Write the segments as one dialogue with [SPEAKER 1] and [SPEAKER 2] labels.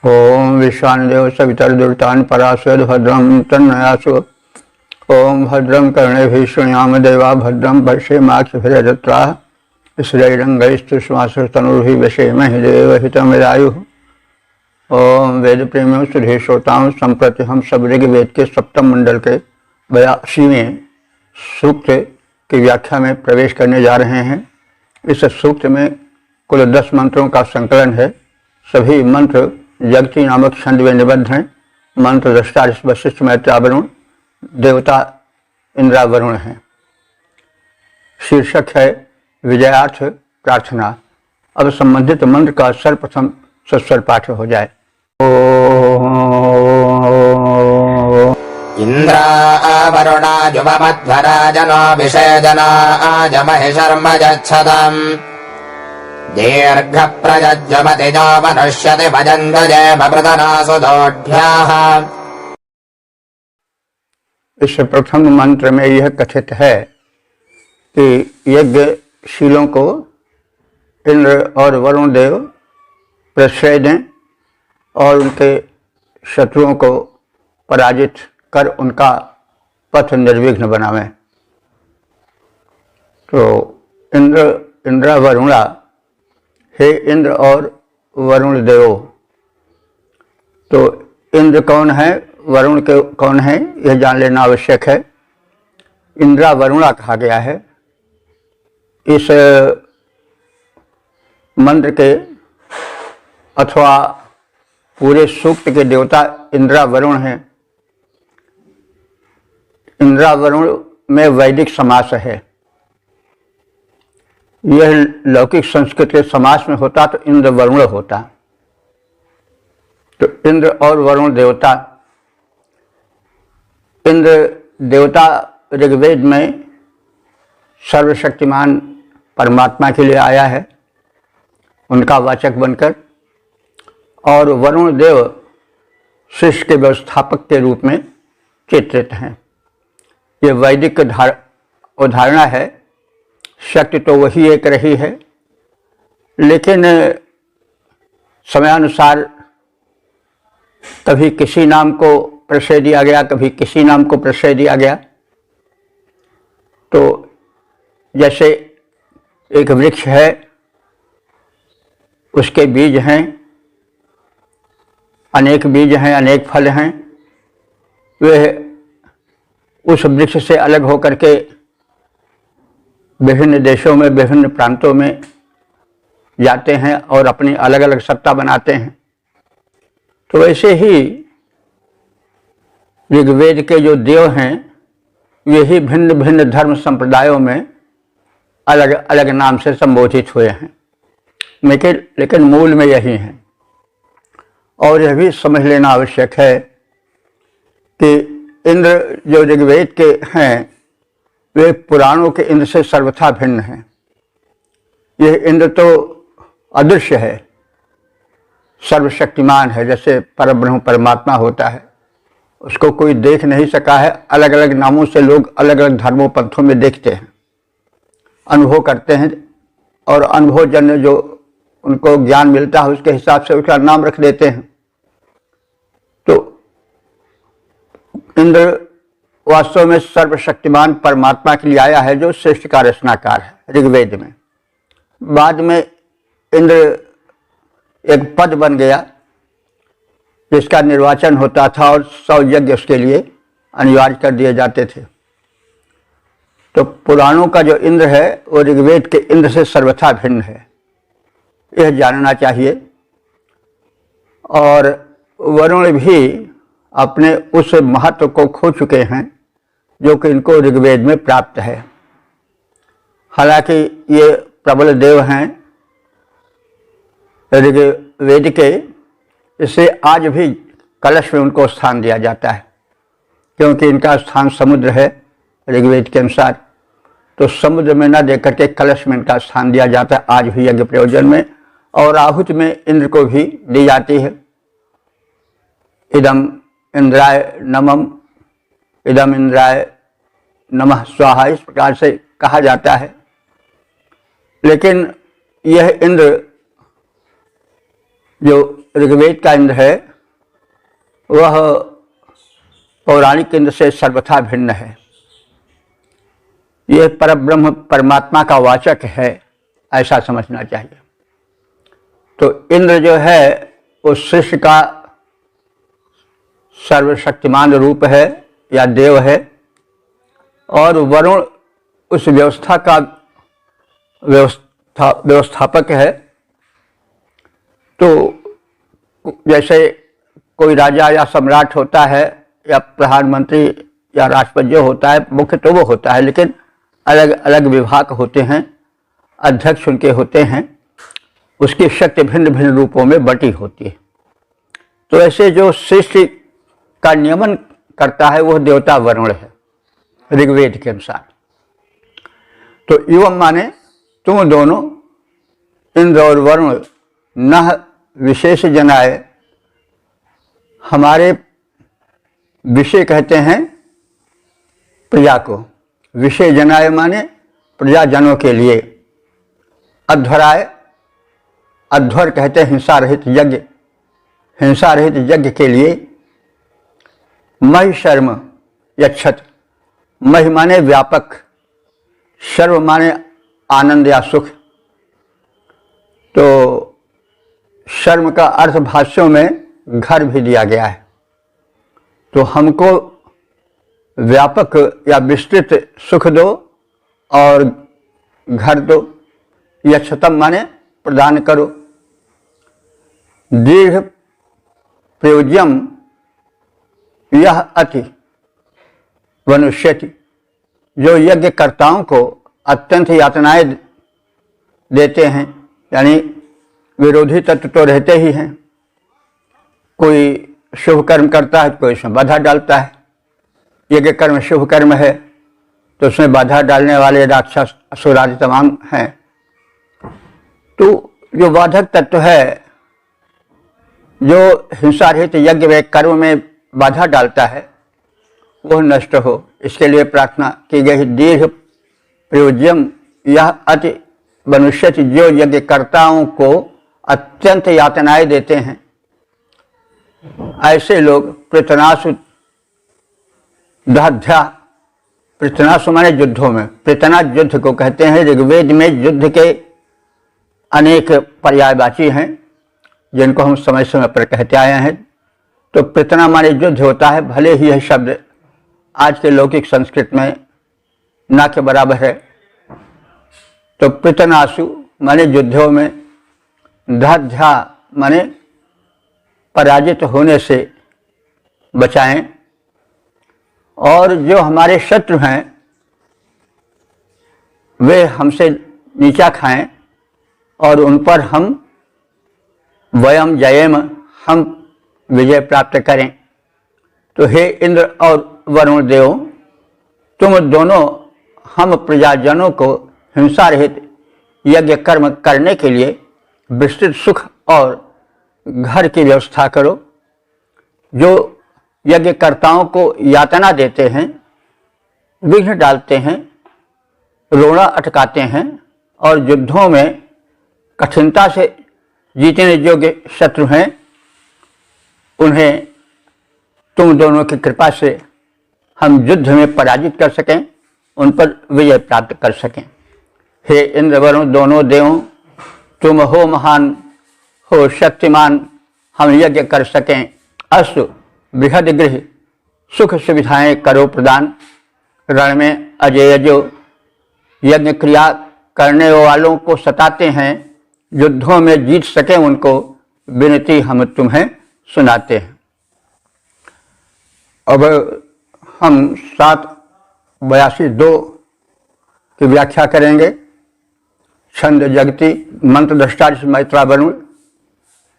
[SPEAKER 1] ओम विश्वानदेव सवितर्दुर्तान् पराशद भद्रं तन्नयासु। ओम भद्रं कर्णेभिः शृणुयाम देवा भद्रं पश्येमाक्षभिर्यजत्राः स्थिरैरङ्गैस्तुष्मासुरतनुर्भिः व्यसेमहि देवहितमिदायुः। ओम वेद प्रेमियों सुधीर श्रोताओं, संप्रति हम सब ऋग्वेद के सप्तम मंडल के 82वें सूक्त की व्याख्या में प्रवेश करने जा रहे हैं। इस सूक्त में कुल 10 मंत्रों का संकलन है। सभी मंत्र जगती नामक छंद में निबद्ध हैं। मंत्र दृष्टा वशिष्ठ मैत्रावरुण, देवता इंद्रावरुण हैं। शीर्षक है विजयार्थ प्रार्थना। अब संबंधित मंत्र का सर्वप्रथम सस्वर पाठ हो जाए।
[SPEAKER 2] इंद्रावरुणा जुवमध्वरा जनो विषयजना आजमहि शर्म यच्छतम् दीर्घ प्रयज्यमतिजो मनुष्यति भजन्तजे भवृतनासु दोढ्याः।
[SPEAKER 1] इस प्रथम मंत्र में यह कथित है कि यज्ञशीलों को इंद्र और वरुण देव प्रश्रय दें और उनके शत्रुओं को पराजित कर उनका पथ निर्विघ्न बनावें। तो इंद्र वरुणा, हे इंद्र और वरुण देव। तो इंद्र कौन है, वरुण के कौन है, यह जान लेना आवश्यक है। इंद्रा वरुणा कहा गया है। इस मंत्र के अथवा पूरे सूक्त के देवता इंद्रा वरुण हैं। इंद्रा वरुण में वैदिक समास है। यह लौकिक संस्कृत के समास में होता तो इंद्र वरुण होता। तो इंद्र और वरुण देवता। इंद्र देवता ऋग्वेद में सर्वशक्तिमान परमात्मा के लिए आया है, उनका वाचक बनकर, और वरुण देव सृष्टि के व्यवस्थापक के रूप में चित्रित हैं। ये वैदिक उदाहरणा है। शक्ति तो वही एक रही है, लेकिन समयानुसार कभी किसी नाम को प्रश्रय दिया गया, कभी किसी नाम को प्रश्रय दिया गया। तो जैसे एक वृक्ष है, उसके बीज हैं, अनेक बीज हैं, अनेक फल हैं। वे उस वृक्ष से अलग होकर के विभिन्न देशों में, विभिन्न प्रांतों में जाते हैं और अपनी अलग अलग सत्ता बनाते हैं। तो वैसे ही ऋग्वेद के जो देव हैं, यही भिन्न भिन्न धर्म संप्रदायों में अलग अलग नाम से संबोधित हुए हैं, लेकिन मूल में यही हैं। और यह भी समझ लेना आवश्यक है कि इंद्र जो ऋग्वेद के हैं, वे पुराणों के इंद्र से सर्वथा भिन्न हैं। यह इंद्र तो अदृश्य है, सर्वशक्तिमान है। जैसे परब्रह्म परमात्मा होता है, उसको कोई देख नहीं सका है। अलग अलग नामों से लोग अलग अलग धर्मों पंथों में देखते हैं, अनुभव करते हैं, और अनुभवजन्य जो उनको ज्ञान मिलता है उसके हिसाब से उसका नाम रख देते हैं। तो इंद्र वास्तव में सर्वशक्तिमान परमात्मा के लिए आया है, जो सृष्टि का रचनाकार है ऋग्वेद में। बाद में इंद्र एक पद बन गया जिसका निर्वाचन होता था, और 100 यज्ञ उसके लिए अनिवार्य कर दिए जाते थे। तो पुराणों का जो इंद्र है वो ऋग्वेद के इंद्र से सर्वथा भिन्न है, यह जानना चाहिए। और वरुण भी अपने उस महत्व को खो चुके हैं जो कि इनको ऋग्वेद में प्राप्त है। हालांकि ये प्रबल देव हैं ऋग्वेद के, इससे आज भी कलश में उनको स्थान दिया जाता है, क्योंकि इनका स्थान समुद्र है ऋग्वेद के अनुसार। तो समुद्र में न देकर के कलश में इनका स्थान दिया जाता है आज भी यज्ञ प्रयोजन में। और आहुति में इंद्र को भी दी जाती है। इदम इंद्राय नमः, इदम इंद्राय नमः स्वाहा, इस प्रकार से कहा जाता है। लेकिन यह इंद्र जो ऋग्वेद का इंद्र है वह पौराणिक इंद्र से सर्वथा भिन्न है। यह परब्रह्म परमात्मा का वाचक है, ऐसा समझना चाहिए। तो इंद्र जो है वो सृष्टि का सर्वशक्तिमान रूप है या देव है, और वरुण उस व्यवस्था का व्यवस्थापक है। तो जैसे कोई राजा या सम्राट होता है या प्रधानमंत्री या राष्ट्रपति जो होता है, मुख्य तो वो होता है, लेकिन अलग अलग विभाग होते हैं, अध्यक्ष उनके होते हैं, उसकी शक्ति भिन्न भिन्न रूपों में बटी होती है। तो ऐसे जो सृष्टि का नियमन करता है वह देवता वरुण है ऋग्वेद के अनुसार। तो एवं माने तुम दोनों इंद्र और वरुण न विशेष जनाए, हमारे विषय कहते हैं प्रजा को, विषय जनाए माने प्रजाजनों के लिए। अध्वराय, अध्वर कहते हैं हिंसा रहित यज्ञ, हिंसा रहित यज्ञ के लिए। महि शर्म यक्षत, महि माने व्यापक, शर्म माने आनंद या सुख। तो शर्म का अर्थ भाष्यों में घर भी दिया गया है। तो हमको व्यापक या विस्तृत सुख दो और घर दो। यक्षतम माने प्रदान करो। दीर्घ प्रयोज्यम यह अति वनुष्यति, जो यज्ञकर्ताओं को अत्यंत यातनाएं देते हैं, यानी विरोधी तत्व तो रहते ही हैं। कोई शुभ कर्म करता है, कोई उसमें बाधा डालता है। यज्ञ कर्म शुभ कर्म है तो उसमें बाधा डालने वाले राक्षस असुर आदि तमाम हैं। तो जो बाधक तत्व है, जो हिंसा रहित यज्ञ व कर्म में बाधा डालता है, वह नष्ट हो, इसके लिए प्रार्थना की गई। दीर्घ प्रयोज्यम यह अति मनुष्य, जो यज्ञकर्ताओं को अत्यंत यातनाएं देते हैं, ऐसे लोग पृतनासु दहध्या, पृतनासु माने युद्धों में, पृतना युद्ध को कहते हैं। ऋग्वेद में युद्ध के अनेक पर्यायवाची हैं जिनको हम समय समय पर कहते आए हैं। तो पृतना माने युद्ध होता है, भले ही यह शब्द आज के लौकिक संस्कृत में ना के बराबर है। तो पृतनासु माने युद्धों में, दहध्या माने पराजित होने से बचाएं, और जो हमारे शत्रु हैं वे हमसे नीचा खाएं और उन पर हम वयम जयेम, हम विजय प्राप्त करें। तो हे इंद्र और वरुण देव, तुम दोनों हम प्रजाजनों को हिंसा रहित यज्ञ कर्म करने के लिए विस्तृत सुख और घर की व्यवस्था करो। जो यज्ञकर्ताओं को यातना देते हैं, विघ्न डालते हैं, रोड़ा अटकाते हैं और युद्धों में कठिनता से जीतने योग्य शत्रु हैं, उन्हें तुम दोनों की कृपा से हम युद्ध में पराजित कर सकें, उन पर विजय प्राप्त कर सकें। हे इंद्र वरुण दोनों देवों, तुम हो महान, हो शक्तिमान, हम यज्ञ कर सकें। अस्तु बृहद गृह, सुख सुविधाएं करो प्रदान। रण में अजय जो यज्ञ क्रिया करने वालों को सताते हैं, युद्धों में जीत सके उनको विनती हम तुम्हें सुनाते हैं। अब हम 782 की व्याख्या करेंगे। छंद जगती, मंत्र दृष्टा मैत्रा वरुण,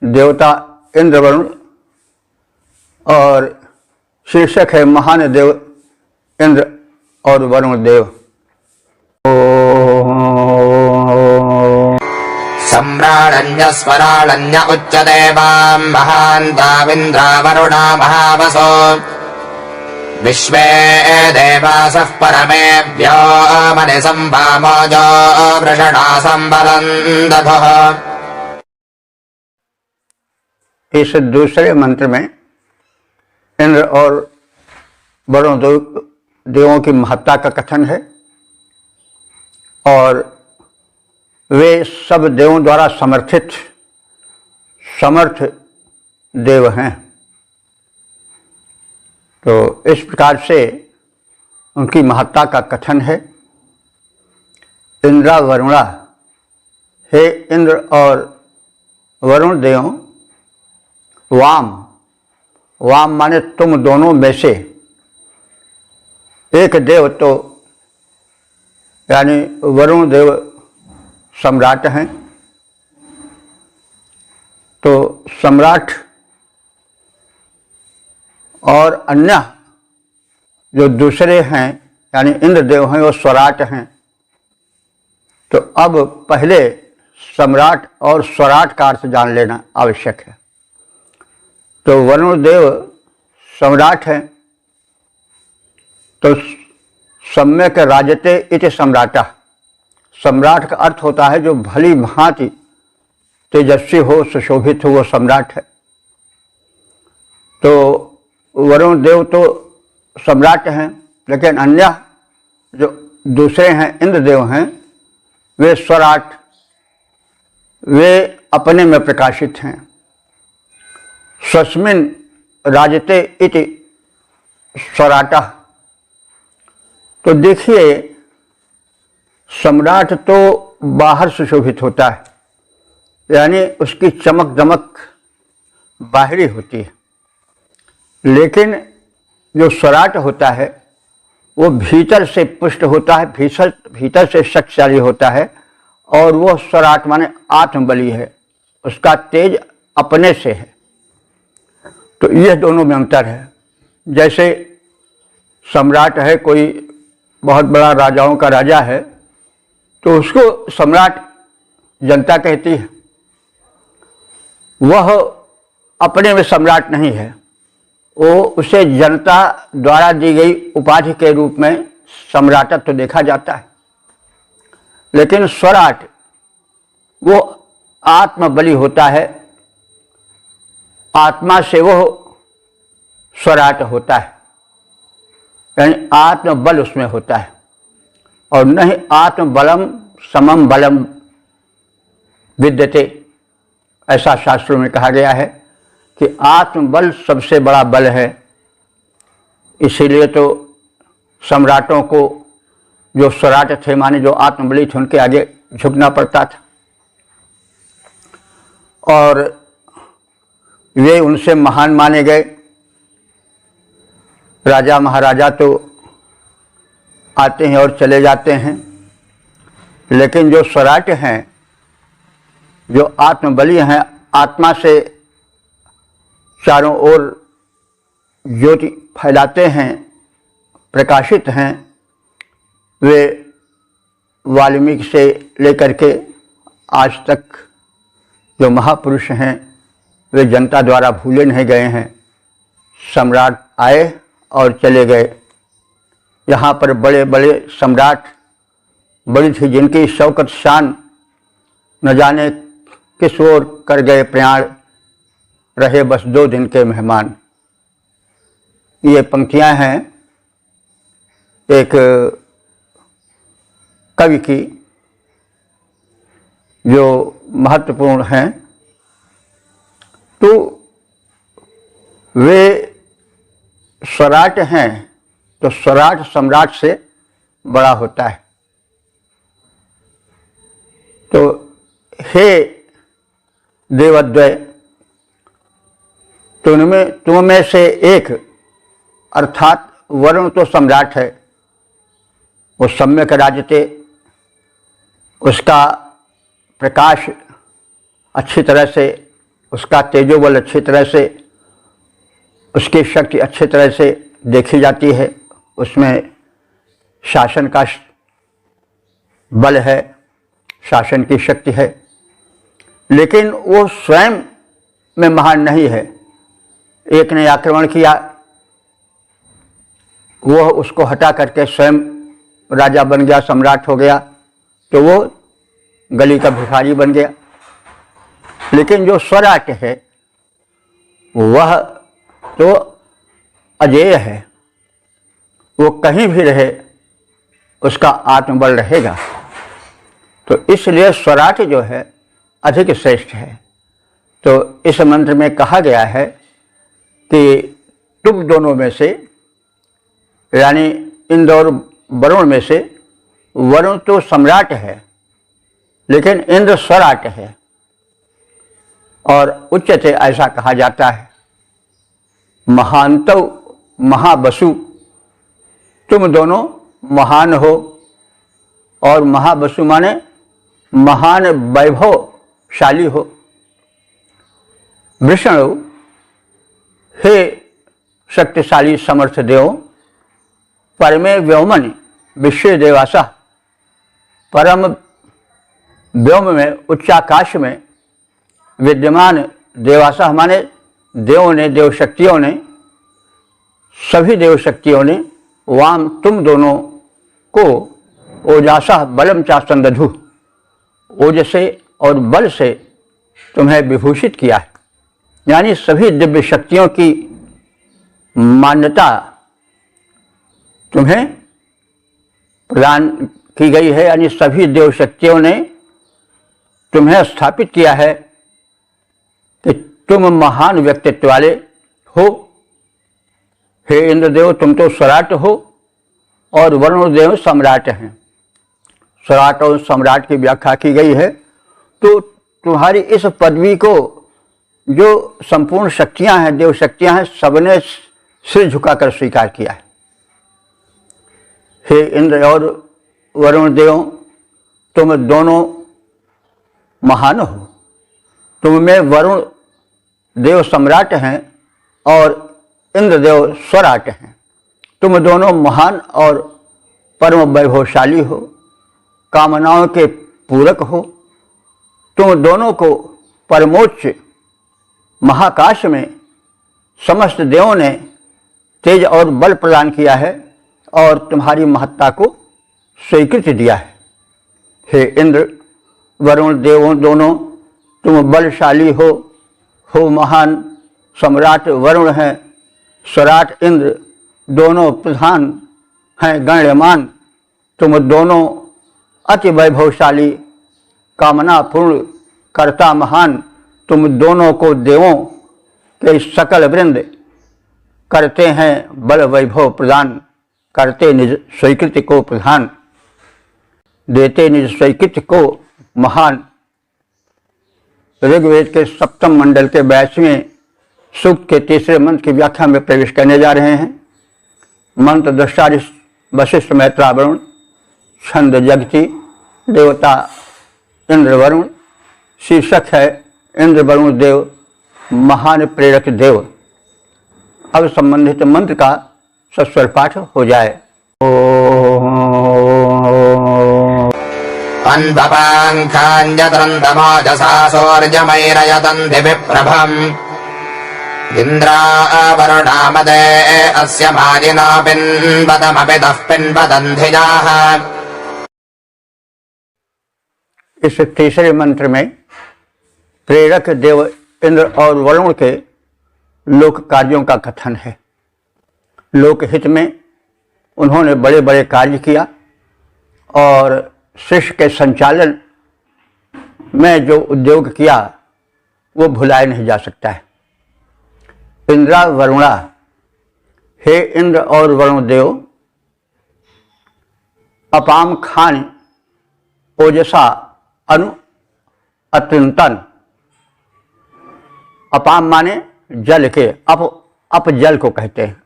[SPEAKER 1] देवता इंद्र वरुण, और शीर्षक है महान देव इंद्र और वरुण देव।
[SPEAKER 2] सम्राडन्य स्वराडन्य उच्चदेवां महान्ताविन्द्रा वरुणा महावसो विश्वे देवासः परमेभ्यो मनिसम्भामोजो वृषणा सम्बलं दधुः।
[SPEAKER 1] इस दूसरे मंत्र में इंद्र और वरुण देवों की महत्ता का कथन है और वे सब देवों द्वारा समर्थ देव हैं। तो इस प्रकार से उनकी महत्ता का कथन है। इंद्रा वरुणा, हे इंद्र और वरुण देवों, वाम माने तुम दोनों में से एक देव, तो यानी वरुण देव सम्राट हैं। तो सम्राट और अन्य जो दूसरे हैं यानी इंद्रदेव हैं वो स्वराट हैं। तो अब पहले सम्राट और स्वराट का अर्थ जान लेना आवश्यक है। तो वरुण देव सम्राट हैं, तो सम्यक राजते इति सम्राटा, सम्राट का अर्थ होता है जो भली भांति तेजस्वी हो, सुशोभित हो, वो सम्राट है। तो वरुण देव तो सम्राट हैं, लेकिन अन्य जो दूसरे हैं इंद्रदेव हैं वे स्वराट, वे अपने में प्रकाशित हैं। स्वस्मिन राजते इति स्वराटा। तो देखिए, सम्राट तो बाहर सुशोभित होता है, यानी उसकी चमक दमक बाहरी होती है, लेकिन जो स्वराट होता है वो भीतर से पुष्ट होता है, भीतर से शक्तिशाली होता है। और वो स्वराट माने आत्मबली है, उसका तेज अपने से है। तो यह दोनों में अंतर है। जैसे सम्राट है, कोई बहुत बड़ा राजाओं का राजा है, तो उसको सम्राट जनता कहती है, वह अपने में सम्राट नहीं है, वो उसे जनता द्वारा दी गई उपाधि के रूप में सम्राटत्व तो देखा जाता है। लेकिन स्वराट वो आत्मबली होता है, आत्मा से वो स्वराट होता है, यानी आत्मबल उसमें होता है। और नहीं आत्मबलम समम बलम विद्यते, ऐसा शास्त्रों में कहा गया है कि आत्मबल सबसे बड़ा बल है। इसीलिए तो सम्राटों को जो स्वराट थे माने जो आत्मबली थे उनके आगे झुकना पड़ता था, और वे उनसे महान माने गए। राजा महाराजा तो आते हैं और चले जाते हैं, लेकिन जो स्वराट हैं, जो आत्मबली हैं, आत्मा से चारों ओर ज्योति फैलाते हैं, प्रकाशित हैं, वे वाल्मीकि से लेकर के आज तक जो महापुरुष हैं वे जनता द्वारा भूले नहीं गए हैं। सम्राट आए और चले गए। यहाँ पर बड़े बड़े सम्राट बड़ी थी, जिनकी शौकत शान न जाने किस ओर कर गए प्रयाण, रहे बस 2 दिन के मेहमान। ये पंक्तियाँ हैं एक कवि की जो महत्वपूर्ण हैं। तो वे स्वराट हैं, तो स्वराट सम्राट से बड़ा होता है। तो हे देवद्वय, तुम में से एक, अर्थात वरुण तो सम्राट है, वो सम्यक राजते, उसका प्रकाश अच्छी तरह से, उसका तेजोबल अच्छी तरह से, उसकी शक्ति अच्छी तरह से देखी जाती है, उसमें शासन का बल है, शासन की शक्ति है। लेकिन वो स्वयं में महान नहीं है। एक ने आक्रमण किया, वह उसको हटा करके स्वयं राजा बन गया, सम्राट हो गया, तो वो गली का भिखारी बन गया। लेकिन जो स्वराट है वह तो अजेय है, वो कहीं भी रहे उसका आत्मबल रहेगा। तो इसलिए स्वराट जो है अधिक श्रेष्ठ है। तो इस मंत्र में कहा गया है कि तुम दोनों में से, यानी इंद्र और वरुण में से, वरुण तो सम्राट है लेकिन इंद्र स्वराट है। और उच्चते ऐसा कहा जाता है, महांतौ महावसु, तुम दोनों महान हो। और महावसु माने महान वैभवशाली हो। विष्णु, हे शक्तिशाली समर्थ देव, परमे व्योमनि विश्व देवासा, परम व्योम में, उच्चाकाश में विद्यमान देवासा माने देवों ने, देव शक्तियों ने, सभी देव शक्तियों ने वाम तुम दोनों को ओजासा बलम चा संदधु, ओज से और बल से तुम्हें विभूषित किया है। यानी सभी दिव्य शक्तियों की मान्यता तुम्हें प्रदान की गई है। यानी सभी देव शक्तियों ने तुम्हें स्थापित किया है कि तुम महान व्यक्तित्व वाले हो। हे इंद्रदेव, तुम तो स्वराट हो और वरुण देव सम्राट हैं। स्वराट और सम्राट की व्याख्या की गई है। तो तुम्हारी इस पदवी को जो संपूर्ण शक्तियां हैं, देव शक्तियां हैं, सबने सिर झुकाकर स्वीकार किया है। हे इंद्र और वरुण देव, तुम दोनों महान हो। तुम में वरुण देव सम्राट हैं और इंद्रदेव स्वराट हैं। तुम दोनों महान और परम वैभवशाली हो, कामनाओं के पूरक हो। तुम दोनों को परमोच्च महाकाश में समस्त देवों ने तेज और बल प्रदान किया है और तुम्हारी महत्ता को स्वीकृति दिया है। हे इंद्र वरुण देवों दोनों, तुम बलशाली हो महान सम्राट वरुण हैं, स्वराट इंद्र दोनों प्रधान हैं गण्यमान। तुम दोनों अति वैभवशाली, कामना पूर्ण, कर्ता महान। तुम दोनों को देवों के सकल वृंद करते हैं बल वैभव प्रदान, करते निज स्वीकृति को प्रधान, देते निज स्वीकृति को महान। ऋग्वेद के सप्तम मंडल के 22वें सूक्त के तीसरे मंत्र की व्याख्या में प्रवेश करने जा रहे हैं। मंत्र दृष्टा वशिष्ठ मैत्रावरुण, छंद जगति, देवता इंद्र वरुण। शीर्षक है इंद्र वरुण देव महान प्रेरक देव। अब संबंधित मंत्र का सस्वर पाठ हो जाए।
[SPEAKER 2] अन्धपाङ्काञ्जतरन्तमोजसा सौर्यमैरयतन्ति विप्रभम् इन्द्रावरुणामदे अस्य माजिनो पिन्वतमपितः पिन्वदन्धिजाः।
[SPEAKER 1] इस तीसरे मंत्र में प्रेरक देव इंद्र और वरुण के लोक कार्यों का कथन है। लोकहित में उन्होंने बड़े बड़े कार्य किया और सृष्टि के संचालन में जो उद्योग किया वो भुलाया नहीं जा सकता है। इंद्रा वरुणा, हे इंद्र और वरुण देव, अपाम खान ओजसा अनु अत्यंतन। अपाम माने जल के, अप जल को कहते हैं।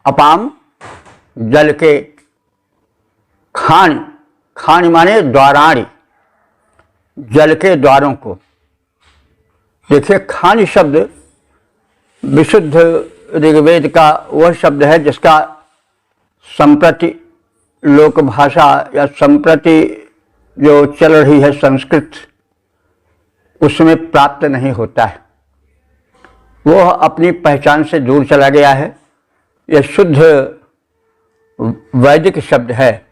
[SPEAKER 1] अपाम जल के, खान खान माने द्वाराणी, जल के द्वारों को। देखिए, खान शब्द विशुद्ध ऋग्वेद का वह शब्द है जिसका संप्रति लोक भाषा या संप्रति जो चल रही है संस्कृत, उसमें प्राप्त नहीं होता है। वह अपनी पहचान से दूर चला गया है। यह शुद्ध वैदिक शब्द है।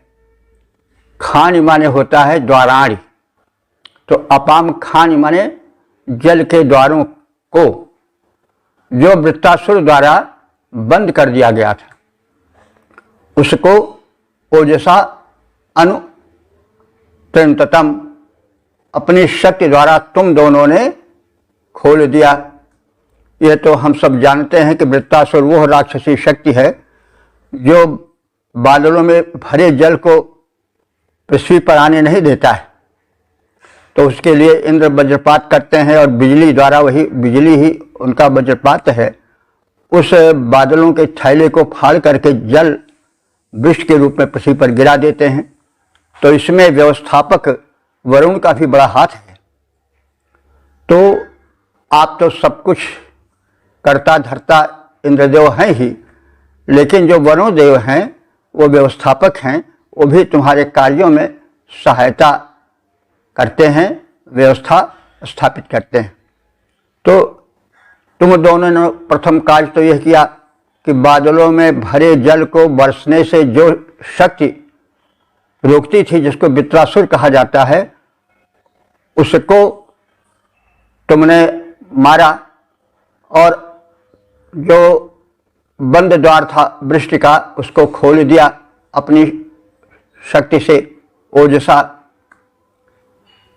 [SPEAKER 1] खान माने होता है द्वाराणी, तो अपाम खान माने जल के द्वारों को। जो वृत्तासुर द्वारा बंद कर दिया गया था, उसको ओजसा अनुतृन्ततम अपनी शक्ति द्वारा तुम दोनों ने खोल दिया। यह तो हम सब जानते हैं कि वृत्तासुर वह राक्षसी शक्ति है जो बादलों में भरे जल को पृथ्वी पर आने नहीं देता है। तो उसके लिए इंद्र वज्रपात करते हैं और बिजली द्वारा, वही बिजली ही उनका वज्रपात है, उस बादलों के थैले को फाड़ करके जल वृष्टि के रूप में पृथ्वी पर गिरा देते हैं। तो इसमें व्यवस्थापक वरुण का भी बड़ा हाथ है। तो आप तो सब कुछ करता धरता इंद्रदेव हैं ही, लेकिन जो वरुण देव हैं वो व्यवस्थापक हैं, वो भी तुम्हारे कार्यों में सहायता करते हैं, व्यवस्था स्थापित करते हैं। तो तुम दोनों ने प्रथम कार्य तो यह किया कि बादलों में भरे जल को बरसने से जो शक्ति रोकती थी, जिसको वृत्रासुर कहा जाता है, उसको तुमने मारा और जो बंद द्वार था वृष्टि का, उसको खोल दिया अपनी शक्ति से, ओजसा।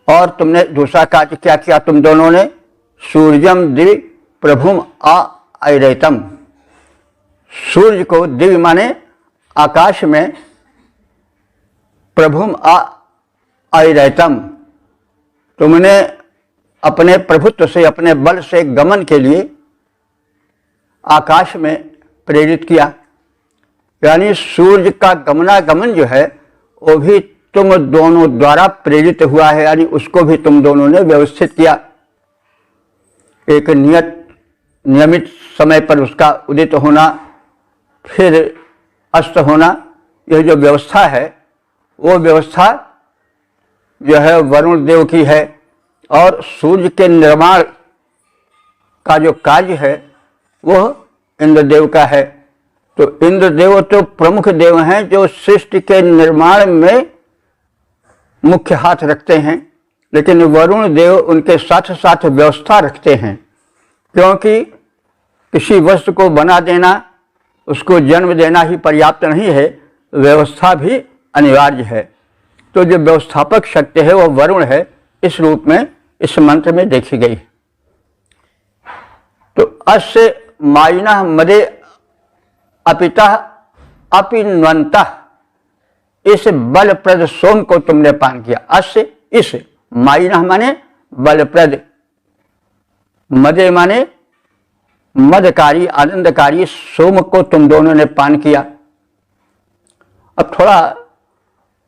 [SPEAKER 1] और तुमने दूसरा कार्य क्या किया? तुम दोनों ने सूर्यम दिव्य प्रभुम आयरतम, सूर्य को, दिव्य माने आकाश में, प्रभुम आयरतम, तुमने अपने प्रभुत्व से, अपने बल से गमन के लिए आकाश में प्रेरित किया। यानी सूर्य का गमनागमन जो है वो भी तुम दोनों द्वारा प्रेरित हुआ है, यानी उसको भी तुम दोनों ने व्यवस्थित किया। एक नियमित समय पर उसका उदित होना, फिर अस्त होना, यह जो व्यवस्था है वो व्यवस्था जो है वरुण देव की है। और सूर्य के निर्माण का जो कार्य है वह इंद्रदेव का है। तो इंद्रदेव तो प्रमुख देव हैं जो सृष्टि के निर्माण में मुख्य हाथ रखते हैं, लेकिन वरुण देव उनके साथ साथ व्यवस्था रखते हैं, क्योंकि किसी वस्तु को बना देना, उसको जन्म देना ही पर्याप्त नहीं है, व्यवस्था भी अनिवार्य है। तो जो व्यवस्थापक शक्ति है वह वरुण है, इस रूप में इस मंत्र में देखी गई। तो अस्य मायिनः मदे अपितः अपिन्वन्तः, इस बलप्रद सोम को तुमने पान किया। अस्य, इस, मायिनः माने बलप्रद, मदे माने मदकारी, आनंदकारी सोम को तुम दोनों ने पान किया। अब थोड़ा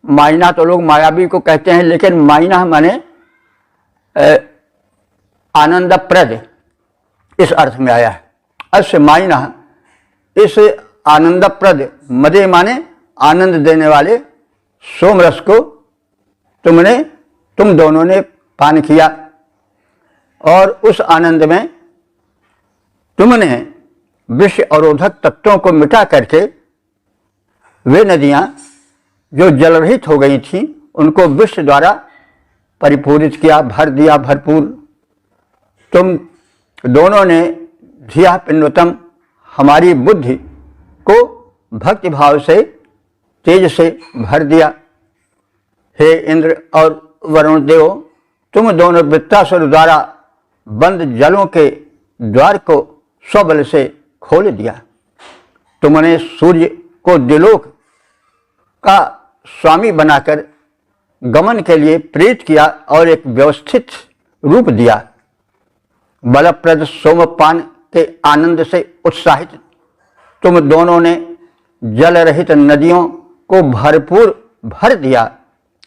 [SPEAKER 1] मायना तो लोग मायावी को कहते हैं, लेकिन मायना माने आनंदप्रद, इस अर्थ में आया है। अस्य मायना, इस आनंदप्रद, मदे माने आनंद देने वाले सोम रस को तुम दोनों ने पान किया। और उस आनंद में तुमने विष अवरोधक तत्वों को मिटा करके वे नदियां जो जलरहित हो गई थीं उनको विष द्वारा परिपूरित किया, भर दिया भरपूर। तुम दोनों ने धिया पिंडोतम, हमारी बुद्धि को भक्ति भाव से, तेज से भर दिया। हे इंद्र और वरुण देव, तुम दोनों वृत्तासुर द्वारा बंद जलों के द्वार को स्वबल से खोल दिया। तुमने सूर्य को दिलोक का स्वामी बनाकर गमन के लिए प्रेरित किया और एक व्यवस्थित रूप दिया। बलप्रद सोमपान के आनंद से उत्साहित तुम दोनों ने जल रहित नदियों को भरपूर भर दिया,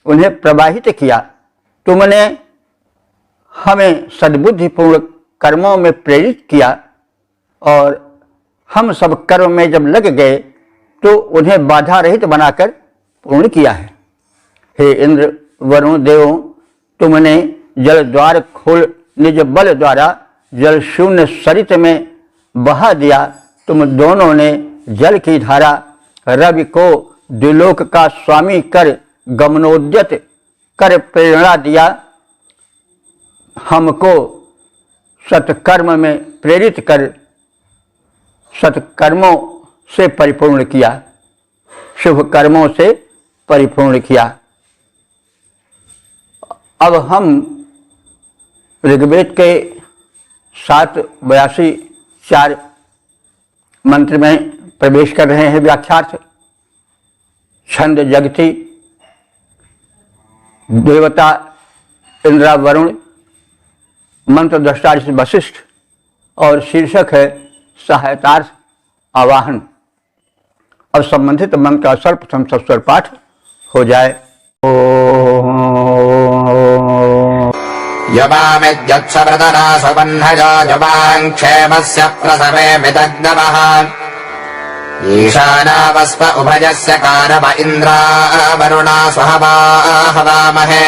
[SPEAKER 1] उन्हें प्रवाहित किया। तुमने हमें सद्बुद्धिपूर्ण कर्मों में प्रेरित किया और हम सब कर्म में जब लग गए तो उन्हें बाधा रहित बनाकर पूर्ण किया है। हे इंद्र वरुण देवों, तुमने जल द्वार खोल निज बल द्वारा जल शून्य सरित में बहा दिया। तुम दोनों ने जल की धारा रवि को द्विलोक का स्वामी कर गमनोद्यत कर प्रेरणा दिया। हमको सत्कर्म में प्रेरित कर सत्कर्मों से परिपूर्ण किया, शुभ कर्मों से परिपूर्ण किया। अब हम ऋग्वेद के 782 मंत्र में प्रवेश कर रहे हैं। व्याख्यार्थ: छंद जगति, देवता इंद्र वरुण, मंत्र दृष्टा वशिष्ठ और शीर्षक है सहायतार्थ आवाहन। और संबंधित मंत्र का सर्वप्रथम सस्वर पाठ हो जाए।
[SPEAKER 2] यवामिद्यत्सवृतना सुबन्धयो युवाङ्क्षेमस्य प्रसवे विदग्धवः ईशानावस्प उभयस्य कारव इन्द्रा वरुणा स्वहवा हवामहे।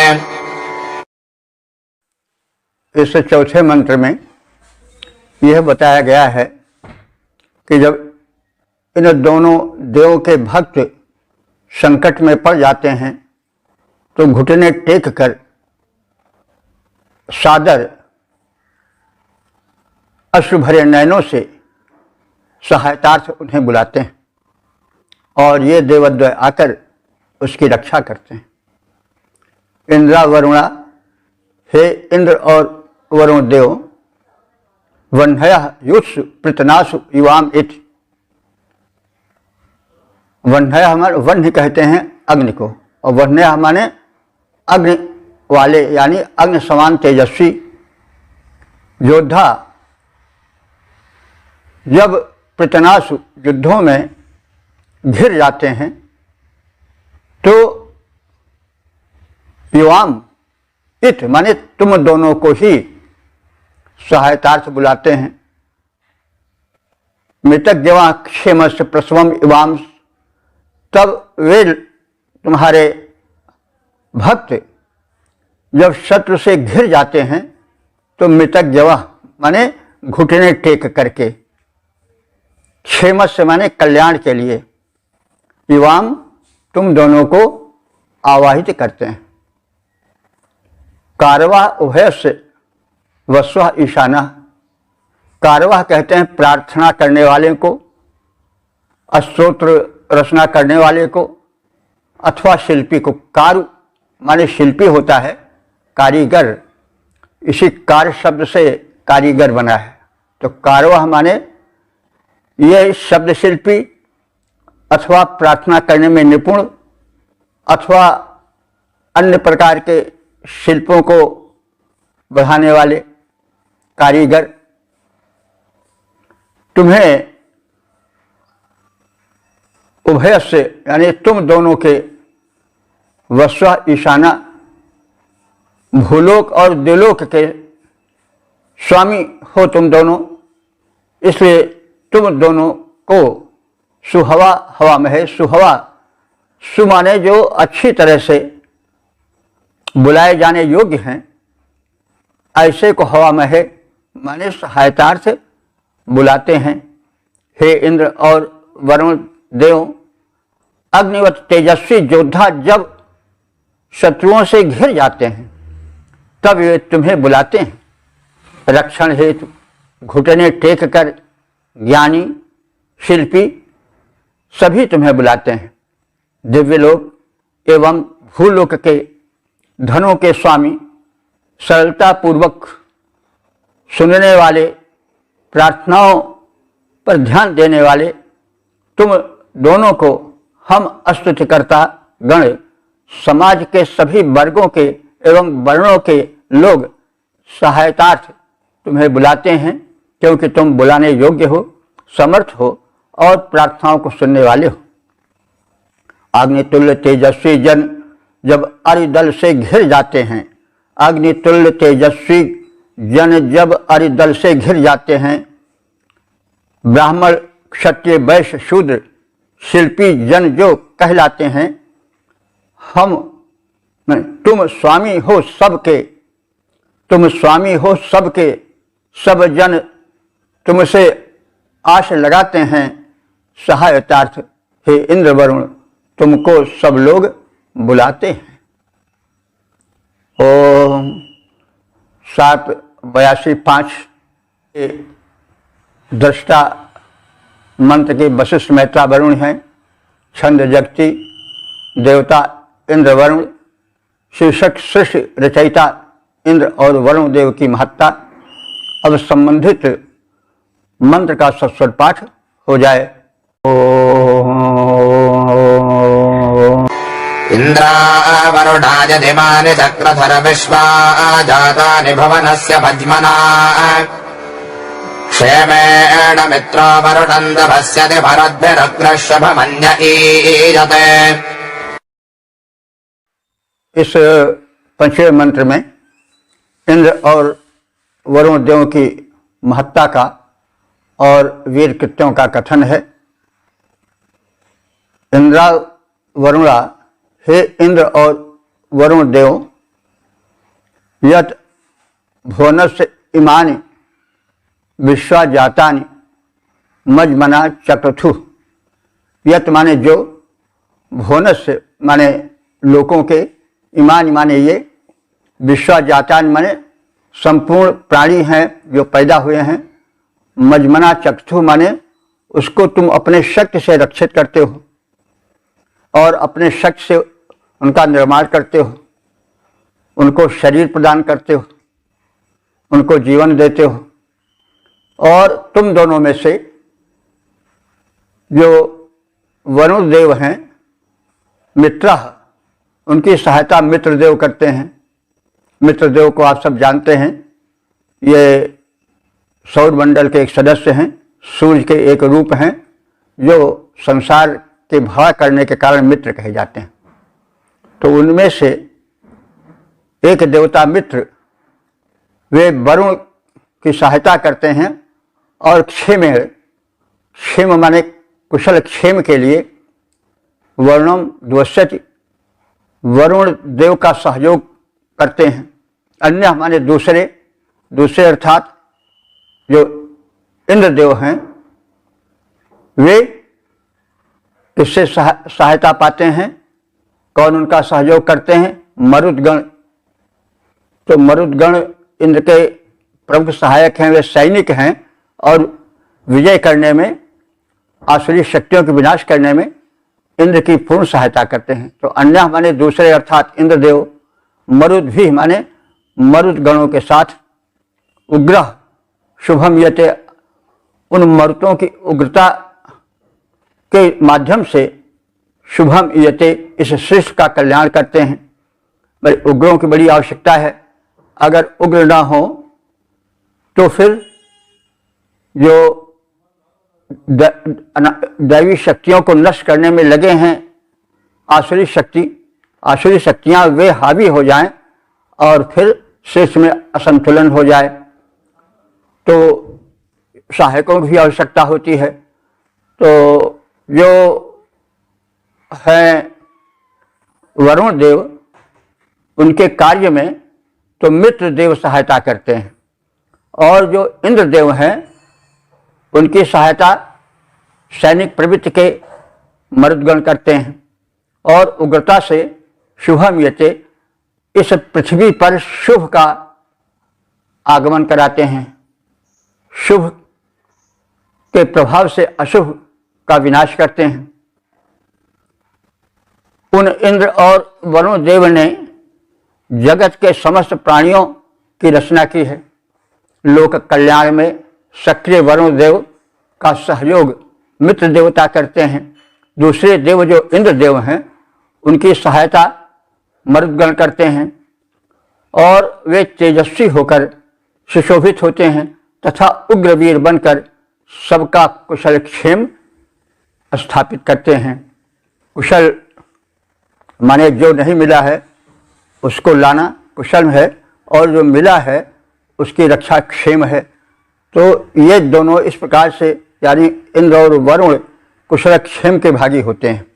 [SPEAKER 1] इस चौथे मंत्र में यह बताया गया है कि जब इन दोनों देवों के भक्त संकट में पड़ जाते हैं तो घुटने टेक कर सादर अश्रु भरे नयनों से सहायतार्थ उन्हें बुलाते हैं और ये देवद्वय आकर उसकी रक्षा करते हैं। इंद्रा वरुणा, हे इंद्र और वरुण देव, वह्नयः युत्सु पृतनासु युवाम इति। वह्नयः हमारे वह्न कहते हैं अग्नि को, और वह्नयः माने अग्नि वाले, यानी अग्नि समान तेजस्वी योद्धा। जब पृतनासु युद्धों में घिर जाते हैं तो युवाम इत माने तुम दोनों को ही सहायतार्थ बुलाते हैं। मृतक जवा क्षेमस्य प्रसवम युवाम, तब वे तुम्हारे भक्त जब शत्रु से घिर जाते हैं तो मृतक जवा माने घुटने टेक करके, क्षेमस्य माने कल्याण के लिए, युवाम तुम दोनों को आवाहित करते हैं। कारवाह उभयस्य वस्वः ईशानः, कारवाह कहते हैं प्रार्थना करने वाले को, स्तोत्र रचना करने वाले को, अथवा शिल्पी को। कारु माने शिल्पी होता है, कारीगर, इसी कार्य शब्द से कारीगर बना है। तो कारवाह माने यह शब्द शिल्पी अथवा प्रार्थना करने में निपुण अथवा अन्य प्रकार के शिल्पों को बढ़ाने वाले कारीगर। तुम्हें उभय से यानी तुम दोनों के वस्व ईशाना, भूलोक और द्विलोक के स्वामी हो तुम दोनों, इसलिए तुम दोनों को सुहवा हवा में है। सुहवा सु माने जो अच्छी तरह से बुलाए जाने योग्य हैं, ऐसे को हवा में है माने सहायतार्थ बुलाते हैं। हे इंद्र और वरुण देव, अग्निवत तेजस्वी योद्धा जब शत्रुओं से घिर जाते हैं तब वे तुम्हें बुलाते हैं। रक्षण हेतु घुटने टेक कर ज्ञानी शिल्पी सभी तुम्हें बुलाते हैं। दिव्यलोक एवं भूलोक के धनों के स्वामी, सरलता पूर्वक सुनने वाले, प्रार्थनाओं पर ध्यान देने वाले, तुम दोनों को हम स्तुतिकर्ता गण, समाज के सभी वर्गों के एवं वर्णों के लोग सहायतार्थ तुम्हें बुलाते हैं, क्योंकि तुम बुलाने योग्य हो, समर्थ हो और प्रार्थनाओं को सुनने वाले हो। अग्नितुल्य तेजस्वी जन जब अरिदल से घिर जाते हैं, अग्नितुल्य तेजस्वी जन जब अरिदल से घिर जाते हैं, ब्राह्मण क्षत्रिय वैश्य शूद्र शिल्पी जन जो कहलाते हैं, हम तुम स्वामी हो सबके, तुम स्वामी हो सबके, सब जन तुमसे आश लगाते हैं सहायतार्थ। हे इंद्र वरुण, तुमको सब लोग बुलाते हैं। ओम 782:5 दृष्टा मंत्र के वशिष्ठ मैत्रा वरुण हैं, छंद जगती देवता इंद्र वरुण, शीर्षक सृष्टि रचयिता इंद्र और वरुण देव की महत्ता। अब संबंधित मंत्र का सस्वर पाठ हो जाए।
[SPEAKER 2] इन्द्रावरुणाय दिमानि चक्रधर विश्वा जातानि भुवनस्य पद्मना क्षेमेण मित्रो वरुणं दभस्यति भरद्भिरग्रशभमन्य ईयते।
[SPEAKER 1] इस पंचवें मंत्र में इंद्र और वरुण देव की महत्ता का और वीर कृत्यों का कथन है। इंद्रा वरुणा, हे इंद्र और वरुण देव, यत भुवनस्य इमानि विश्वा जातानि मजमना चक्रथु। यत माने जो, भुवनस्य माने लोगों के, इमानि माने ये, विश्वा जातानि माने संपूर्ण प्राणी हैं जो पैदा हुए हैं, मजमना चक्षु माने उसको तुम अपने शक्ति से रक्षित करते हो और अपने शक्ति से उनका निर्माण करते हो, उनको शरीर प्रदान करते हो, उनको जीवन देते हो। और तुम दोनों में से जो वरुण देव हैं, मित्र, उनकी सहायता मित्रदेव करते हैं। मित्रदेव को आप सब जानते हैं, ये सौर मंडल के एक सदस्य हैं, सूर्य के एक रूप हैं, जो संसार के भला करने के कारण मित्र कहे जाते हैं। तो उनमें से एक देवता मित्र, वे वरुण की सहायता करते हैं और क्षेम माने कुशल क्षेम के लिए वरुणम द्वस्यति, वरुण देव का सहयोग करते हैं। अन्य माने दूसरे अर्थात जो इंद्रदेव हैं, वे किससे सहायता पाते हैं? कौन उनका सहयोग करते हैं? मरुदगण। तो मरुदगण इंद्र के प्रमुख सहायक हैं, वे सैनिक हैं और विजय करने में, आसुरी शक्तियों के विनाश करने में इंद्र की पूर्ण सहायता करते हैं। तो अन्य माने दूसरे अर्थात इंद्रदेव, मरुद भी माने मरुद गणों के साथ उग्र शुभम यते, उन मरुतों की उग्रता के माध्यम से शुभम यते, इस सृष्टि का कल्याण करते हैं। भाई उग्रों की बड़ी आवश्यकता है। अगर उग्र ना हो तो फिर जो दैवी शक्तियों को नष्ट करने में लगे हैं आसुरी शक्तियां, वे हावी हो जाएं और फिर सृष्टि में असंतुलन हो जाए, तो सहायकों की भी आवश्यकता होती है। तो जो हैं वरुण देव, उनके कार्य में तो मित्र देव सहायता करते हैं, और जो इंद्रदेव हैं उनकी सहायता सैनिक प्रवृत्ति के मरुदगण करते हैं और उग्रता से शुभम यते, इस पृथ्वी पर शुभ का आगमन कराते हैं, शुभ के प्रभाव से अशुभ का विनाश करते हैं। उन इंद्र और वरुण देव ने जगत के समस्त प्राणियों की रचना की है। लोक कल्याण में सक्रिय वरुण देव का सहयोग मित्र देवता करते हैं। दूसरे देव जो इंद्र देव हैं उनकी सहायता मरुदगण करते हैं और वे तेजस्वी होकर सुशोभित होते हैं तथा उग्रवीर बनकर सबका कुशल क्षेम स्थापित करते हैं। कुशल माने जो नहीं मिला है उसको लाना कुशल है, और जो मिला है उसकी रक्षा क्षेम है। तो ये दोनों इस प्रकार से, यानी इंद्र और वरुण कुशल क्षेम के भागी होते हैं।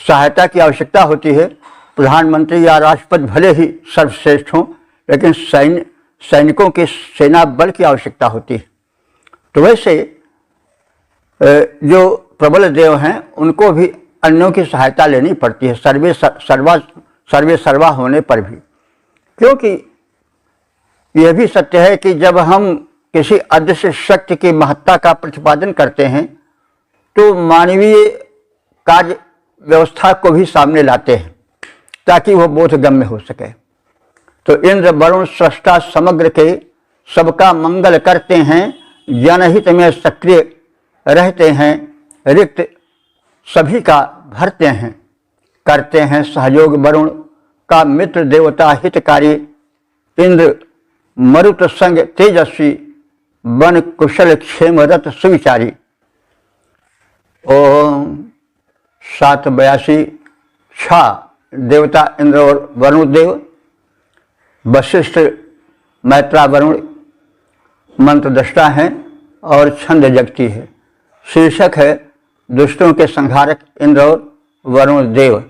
[SPEAKER 1] सहायता की आवश्यकता होती है। प्रधानमंत्री या राष्ट्रपति भले ही सर्वश्रेष्ठ हों, लेकिन सैनिकों के सेना बल की आवश्यकता होती है। तो वैसे जो प्रबल देव हैं उनको भी अन्यों की सहायता लेनी पड़ती है, सर्वे सर्वा होने पर भी। क्योंकि यह भी सत्य है कि जब हम किसी अदृश्य शक्ति की महत्ता का प्रतिपादन करते हैं तो मानवीय कार्य व्यवस्था को भी सामने लाते हैं ताकि वह बोधगम्य हो सके। तो इंद्र वरुण स्रष्टा समग्र के सबका मंगल करते हैं, जनहित में सक्रिय रहते हैं, रिक्त सभी का भरते हैं, करते हैं सहयोग वरुण का मित्र देवता हितकारी, इंद्र मरुत संग तेजस्वी, वन कुशल क्षेमरत सुविचारी। ओम 782 देवता इंद्र और वरुण देव, वशिष्ठ मैत्रा वरुण मंत्र दृष्टा हैं और छंद जगती है। शीर्षक है दुष्टों के संहारक इंद्र और वरुण देव।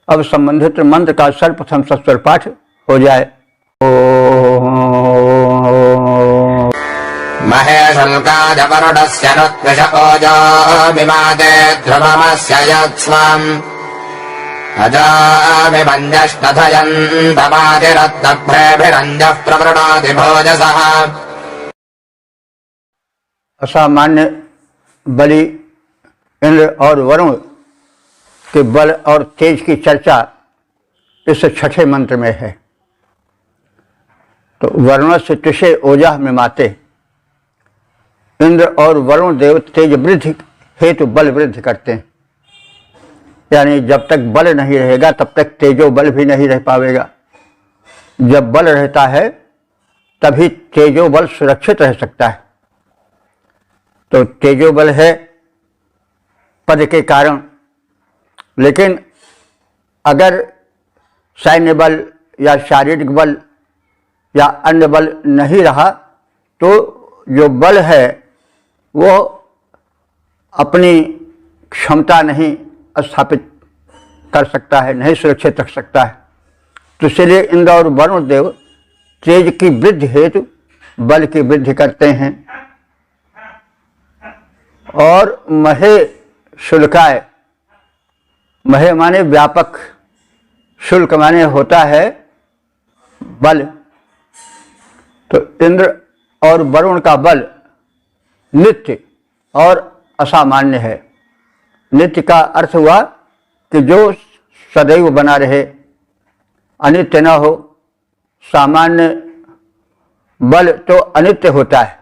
[SPEAKER 1] अब संबंधित मंत्र का सर्वप्रथम सस्वर पाठ हो जाए।
[SPEAKER 2] महेशुल्कादवरुडस्य नुत्विष ओजो विमादे ध्रुवमस्य यत्स्वम् अजामिमन्यष्टधयन्तमादिरत्तभ्रेभिरञ्जः प्रवृणाति भोजसः।
[SPEAKER 1] असामान्य बलि इंद्र और वरुण के बल और तेज की चर्चा इस छठे मंत्र में है। तो वरुण से तुषे ओजा में माते, इंद्र और वरुण देव तेज वृद्धि हेतु बल वृद्धि करते हैं। यानी जब तक बल नहीं रहेगा तब तक तेजो बल भी नहीं रह पाएगा। जब बल रहता है तभी तेजो बल सुरक्षित रह सकता है। तो तेजो बल है पद के कारण, लेकिन अगर सैन्य बल या शारीरिक बल या अन्य बल नहीं रहा तो जो बल है वो अपनी क्षमता नहीं स्थापित कर सकता है, नहीं सुरक्षित रख सकता है। तो इसलिए इंद्र और वरुण देव तेज की वृद्धि हेतु बल की वृद्धि करते हैं। और महे शुल्काय, महे माने व्यापक, शुल्क माने होता है बल। तो इंद्र और वरुण का बल नित्य और असामान्य है। नित्य का अर्थ हुआ कि जो सदैव बना रहे, अनित्य न हो। सामान्य बल तो अनित्य होता है।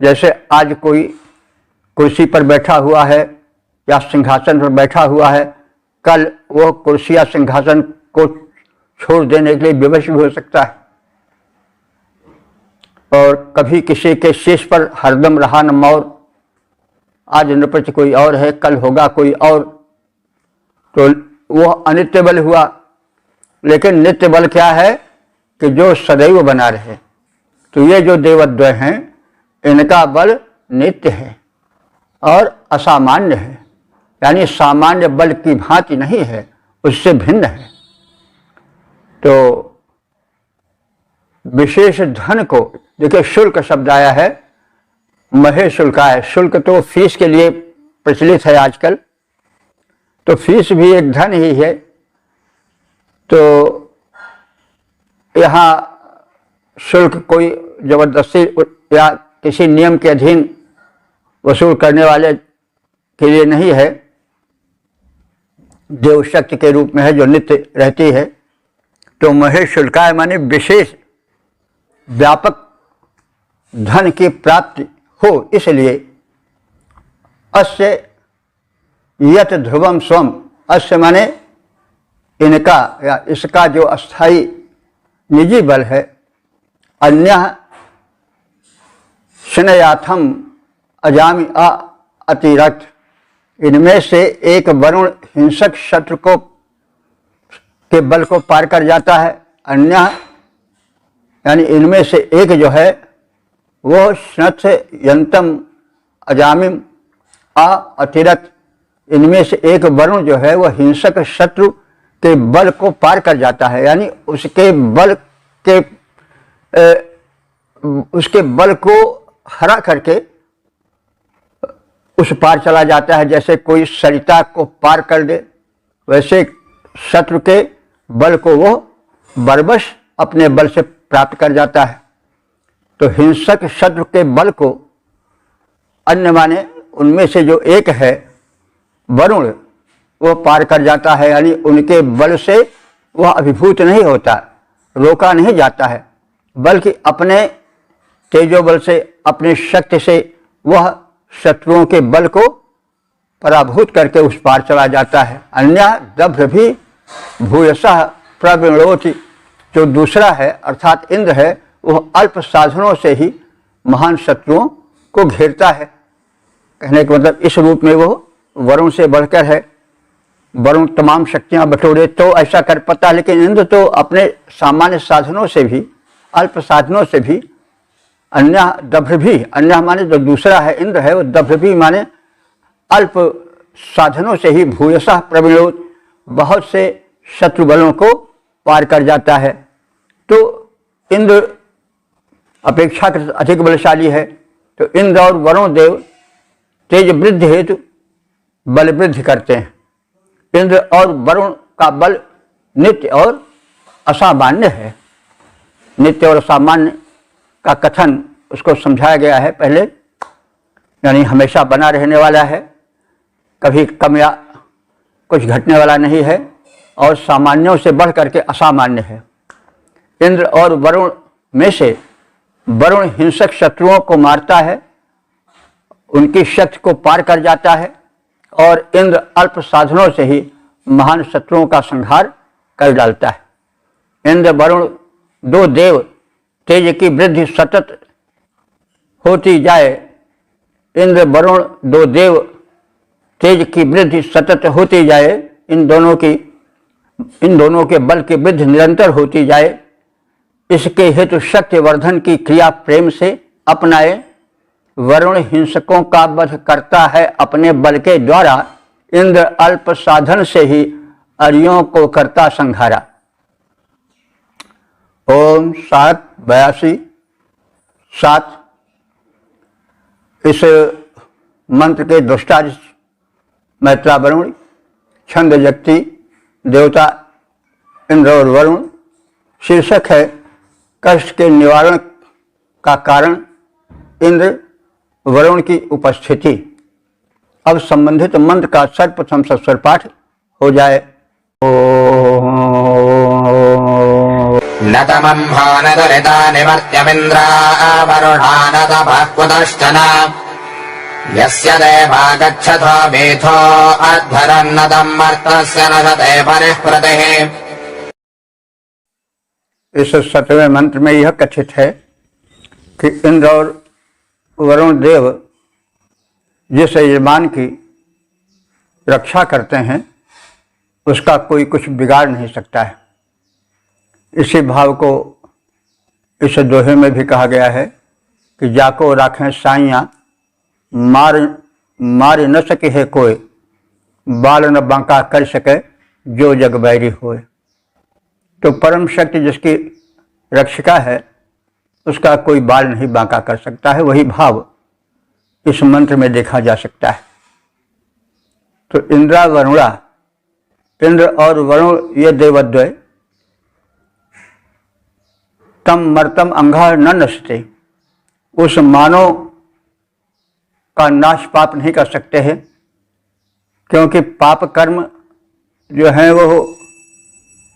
[SPEAKER 1] जैसे आज कोई कुर्सी पर बैठा हुआ है या सिंहासन पर बैठा हुआ है, कल वो कुर्सी या सिंहासन को छोड़ देने के लिए विवश भी हो सकता है। और कभी किसी के शीश पर हरदम रहा न मौर, आज नृपति कोई और है, कल होगा कोई और, तो वो अनित्य बल हुआ। लेकिन नित्य बल क्या है कि जो सदैव बना रहे। तो ये जो देवद्वय हैं इनका बल नित्य है और असामान्य है, यानी सामान्य बल की भांति नहीं है, उससे भिन्न है। तो विशेष धन को देखिए, शुल्क शब्द आया है, महे शुल्काय। शुल्क तो फीस के लिए प्रचलित है आजकल, तो फीस भी एक धन ही है। तो यहाँ शुल्क कोई जबरदस्ती या किसी नियम के अधीन वसूल करने वाले के लिए नहीं है, देव शक्ति के रूप में है जो नित्य रहती है। तो महे शुल्काय माने विशेष व्यापक धन की प्राप्ति हो, इसलिए अस्य यत ध्रुवम स्वम, अस्य माने इनका या इसका जो अस्थाई निजी बल है, अन्य शनयाथम अजामि अतिरथ, इनमें से एक वरुण हिंसक शत्रु को के बल को पार कर जाता है। अन्य यानी इनमें से एक जो है वो स्नथ यंतम अजामिम अतिरथ, इनमें से एक वरुण जो है वह हिंसक शत्रु के बल को पार कर जाता है। यानी उसके बल को हरा करके उस पार चला जाता है। जैसे कोई सरिता को पार कर दे, वैसे शत्रु के बल को वो बरबस अपने बल से प्राप्त कर जाता है। तो हिंसक शत्रु के बल को, अन्य माने उनमें से जो एक है वरुण, वो पार कर जाता है, यानी उनके बल से वह अभिभूत नहीं होता, रोका नहीं जाता है, बल्कि अपने तेजोबल से, अपनी शक्ति से वह शत्रुओं के बल को पराभूत करके उस पार चला जाता है। अन्य दभ्र भी भूयसः प्रविणोति, जो दूसरा है अर्थात इंद्र है, वह अल्प साधनों से ही महान शत्रुओं को घेरता है। कहने का मतलब इस रूप में वो वरुण से बढ़कर है। वरुण तमाम शक्तियां बटोरे तो ऐसा कर पाता है, लेकिन इंद्र तो अपने सामान्य साधनों से भी, अल्प साधनों से भी, अन्य दभ्र भी, अन्य माने जो दूसरा है इंद्र है, वो दभ्र भी माने अल्प साधनों से ही भूयसः प्रविणोत, बहुत से शत्रु बलों को पार कर जाता है। तो इंद्र अपेक्षाकृत अधिक बलशाली है। तो इंद्र और वरुण देव तेज वृद्धि हेतु बल वृद्धि करते हैं। इंद्र और वरुण का बल नित्य और असामान्य है। नित्य और असामान्य का कथन उसको समझाया गया है पहले, यानी हमेशा बना रहने वाला है, कभी कम या कुछ घटने वाला नहीं है, और सामान्यों से बढ़ करके असामान्य है। इंद्र और वरुण में से वरुण हिंसक शत्रुओं को मारता है, उनकी शक्ति को पार कर जाता है, और इंद्र अल्प साधनों से ही महान शत्रुओं का संहार कर डालता है। इंद्र वरुण दो देव तेज की वृद्धि सतत होती जाए, इंद्र वरुण दो देव तेज की वृद्धि सतत होती जाए, इन दोनों के बल की वृद्धि निरंतर होती जाए, इसके हेतु शक्ति वर्धन की क्रिया प्रेम से अपनाए। वरुण हिंसकों का वध करता है अपने बल के द्वारा, इंद्र अल्प साधन से ही अरियों को करता संहारा। ओम 782 7। इस मंत्र के दुष्टादि मैत्रा वरुण, छंद जगती देवता इंद्र और वरुण। शीर्षक है कष्ट के निवारण का कारण इंद्र वरुण की उपस्थिति। अब संबंधित मंत्र का सर्वप्रथम सस्वर पाठ हो जाए।
[SPEAKER 2] नतमं भानदरिता निवर्त्यमिन्द्रा वरुणानतपः कुतश्चन यस्य देवा गच्छथो मेथो अध्वरन्नतं मर्तस्य नशते परिष्कृतिः।
[SPEAKER 1] इस 7वें मंत्र में यह कथित है कि इंद्र और वरुण देव जिस यजमान की रक्षा करते हैं उसका कोई कुछ बिगाड़ नहीं सकता है। इसी भाव को इस दोहे में भी कहा गया है कि जाको राखें साइयाँ मार न सके है कोई, बाल न बांका कर सके जो जग बैरी होए। तो परम शक्ति जिसकी रक्षिका है उसका कोई बाल नहीं बांका कर सकता है। वही भाव इस मंत्र में देखा जा सकता है। तो इंद्रा वरुणा, इंद्र और वरुण ये देवद्वय तम मर्तम अंगा न नशते, उस मानव का नाश पाप नहीं कर सकते हैं, क्योंकि पाप कर्म जो हैं वो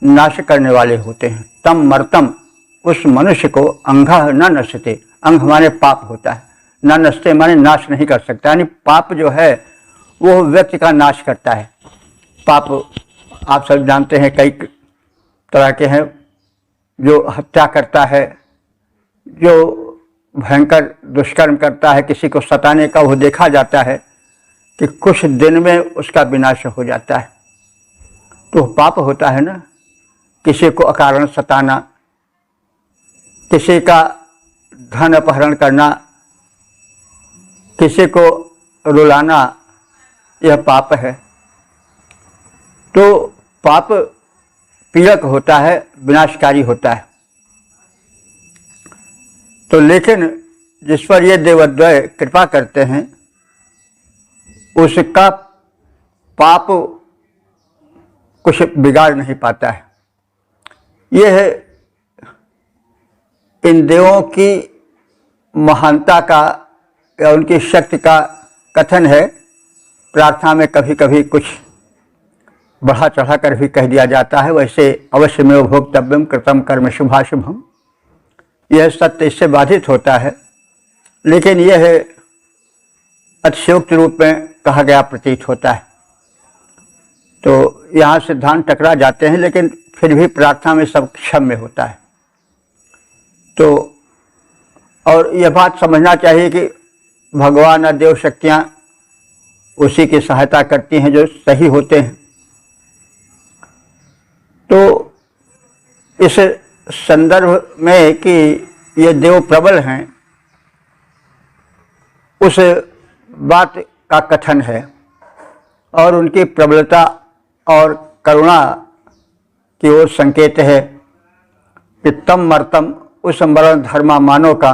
[SPEAKER 1] नाश करने वाले होते हैं। तम मर्तम, उस मनुष्य को अंगा न नशते, अंग माने पाप होता है, न नशते माने नाश नहीं कर सकता, यानी पाप जो है वो व्यक्ति का नाश करता है। पाप आप सब जानते हैं कई तरह के हैं, जो हत्या करता है, जो भयंकर दुष्कर्म करता है, किसी को सताने का, वो देखा जाता है कि कुछ दिन में उसका विनाश हो जाता है। तो पाप होता है ना, किसी को अकारण सताना, किसी का धन अपहरण करना, किसी को रुलाना, यह पाप है। तो पाप पीड़क होता है, विनाशकारी होता है। तो लेकिन जिस पर ये देवद्वय कृपा करते हैं उसका पाप कुछ बिगाड़ नहीं पाता है। यह है इन देवों की महानता का या उनकी शक्ति का कथन है, प्रार्थना में कभी कभी कुछ बढ़ा चढ़ा कर भी कह दिया जाता है, वैसे अवश्य में भोक्तव्यम कृतम कर्म शुभाशुभम, यह सत्य इससे बाधित होता है, लेकिन यह अतिशयोक्त रूप में कहा गया प्रतीत होता है। तो यहाँ सिद्धांत टकरा जाते हैं, लेकिन फिर भी प्रार्थना में सब क्षम्य होता है। तो और यह बात समझना चाहिए कि भगवान और देव शक्तियाँ उसी की सहायता करती हैं जो सही होते हैं। तो इस संदर्भ में कि ये देव प्रबल हैं, उस बात का कथन है और उनकी प्रबलता और करुणा की ओर संकेत है कि तम मर्तम, उस मरण धर्मा मानव का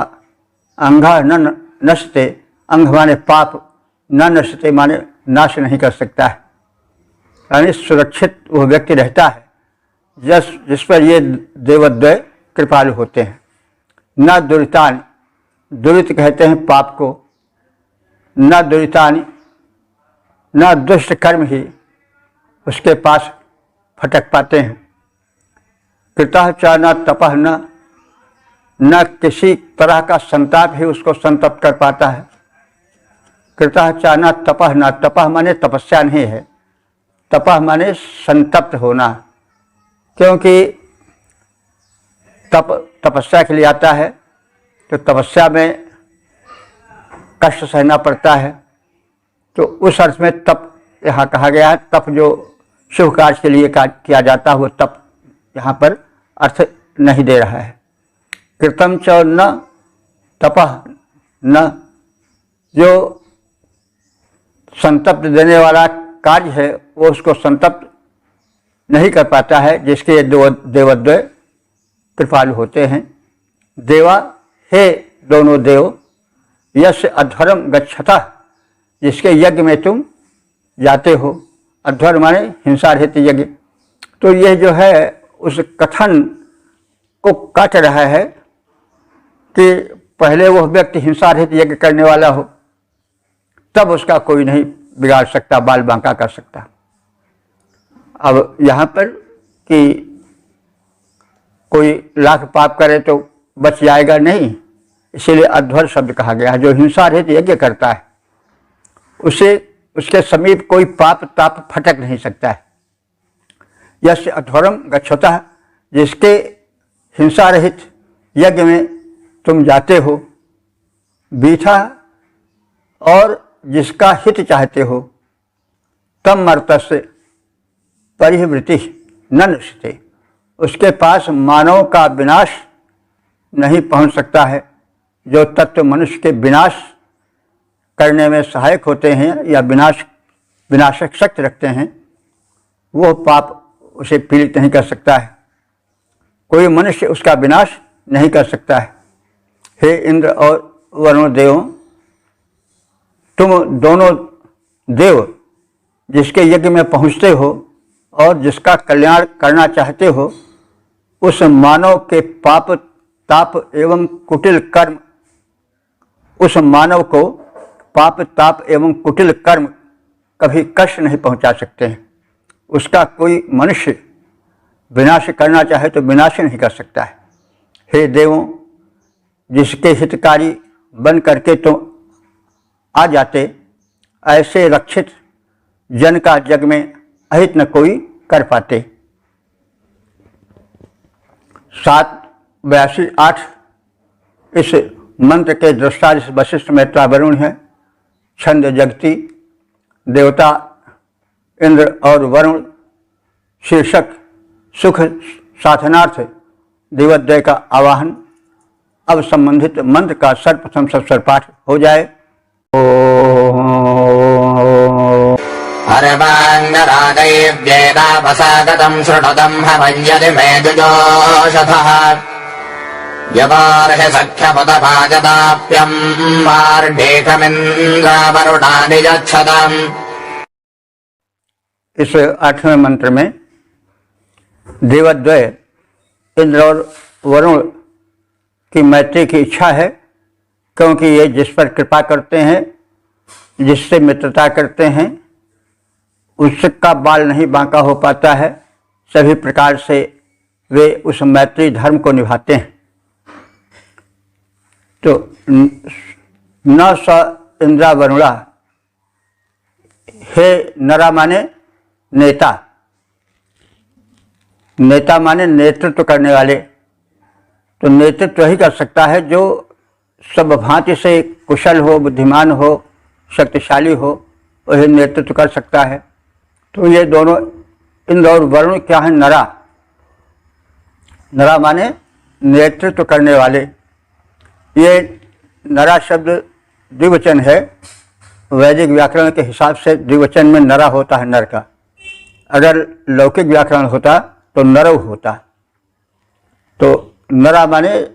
[SPEAKER 1] अंगा न नशते, अंग माने पाप, न नशते माने नाश नहीं कर सकता है, यानी सुरक्षित वह व्यक्ति रहता है जिस पर ये देवद्वय कृपालु होते हैं। न दुरितानि, दुरित कहते हैं पाप को, न दुरितानि, न दुष्ट कर्म ही उसके पास फटक पाते हैं। कृतः च न तपः, न किसी तरह का संताप ही उसको संतप्त कर पाता है। कृतः च न तपः, न तपः माने तपस्या नहीं है, तपः माने संतप्त होना, क्योंकि तपस्या के लिए आता है तो तपस्या में कष्ट सहना पड़ता है। तो उस अर्थ में तप यहाँ कहा गया है। तप जो शुभ कार्य के लिए किया जाता है वो तप यहाँ पर अर्थ नहीं दे रहा है। कृतम च न तपः, न जो संतप्त देने वाला कार्य है वो उसको संतप्त नहीं कर पाता है, जिसके देवद्वय कृपालु होते हैं। देवा, हे दोनों देव, यश अध्वरम गच्छता, जिसके यज्ञ में तुम जाते हो। अध्वर माने हिंसा रहित यज्ञ। तो यह जो है उस कथन को काट रहा है कि पहले वह व्यक्ति हिंसा रहित यज्ञ करने वाला हो, तब उसका कोई नहीं बिगाड़ सकता, बाल बांका कर सकता। अब यहाँ पर कि कोई लाख पाप करे तो बच जाएगा नहीं, इसीलिए अध्वर शब्द कहा गया है। जो हिंसा रहित यज्ञ करता है उसे, उसके समीप कोई पाप ताप फटक नहीं सकता है। यस्य अध्वरम गच्छतः, जिसके हिंसा रहित यज्ञ में तुम जाते हो। बीठा, और जिसका हित चाहते हो। तम मर्तस्य परिवृत्ति न नश्यते, उसके पास मानव का विनाश नहीं पहुंच सकता है। जो तत्व मनुष्य के विनाश करने में सहायक होते हैं या विनाशक शक्ति रखते हैं, वो पाप उसे पीड़ित नहीं कर सकता है। कोई मनुष्य उसका विनाश नहीं कर सकता है। हे इंद्र और वरुण देवों, तुम दोनों देव जिसके यज्ञ में पहुँचते हो और जिसका कल्याण करना चाहते हो, उस मानव के पाप ताप एवं कुटिल कर्म, उस मानव को पाप ताप एवं कुटिल कर्म कभी कष्ट नहीं पहुंचा सकते हैं। उसका कोई मनुष्य विनाश करना चाहे तो विनाश नहीं कर सकता है। हे देवों, जिसके हितकारी बन करके तो आ जाते, ऐसे रक्षित जन का जग में अहित न कोई कर पाते। 7:82-8 इस मंत्र के दृष्टा वशिष्ठ मैत्रा वरुण है। छंद जगती, देवता इंद्र और वरुण। शीर्षक सुख साधनार्थ देवद्वय का आवाहन। अब संबंधित मंत्र का सर्वप्रथम सस्वर पाठ हो जाए।
[SPEAKER 2] हरवाङ्गरादैव्येदावसागतम् शृणुतम् हवञ्जति मेदुजोषधः यवार्ह सख्यपदभाजदाप्यम् वार्ढेकमिन्द्रावरुणानि यच्छतम्।
[SPEAKER 1] इस 8वें मंत्र में देवद्वय इंद्र और वरुण की मैत्री की इच्छा है, क्योंकि ये जिस पर कृपा करते हैं जिससे मित्रता करते हैं उसका बाल नहीं बांका हो पाता है, सभी प्रकार से वे उस मैत्री धर्म को निभाते हैं। तो न स इंद्रा वरुणा, हे नरा माने नेता, नेता माने नेतृत्व करने वाले। तो नेतृत्व वही कर सकता है जो सब भांति से कुशल हो, बुद्धिमान हो, शक्तिशाली हो, वही नेतृत्व कर सकता है। तो ये दोनों इंद्र और वरुण क्या है? नरा। नरा माने नेतृत्व करने वाले। ये नरा शब्द द्विवचन है। वैदिक व्याकरण के हिसाब से द्विवचन में नरा होता है, नर का। अगर लौकिक व्याकरण होता तो नरव होता। तो नरा माने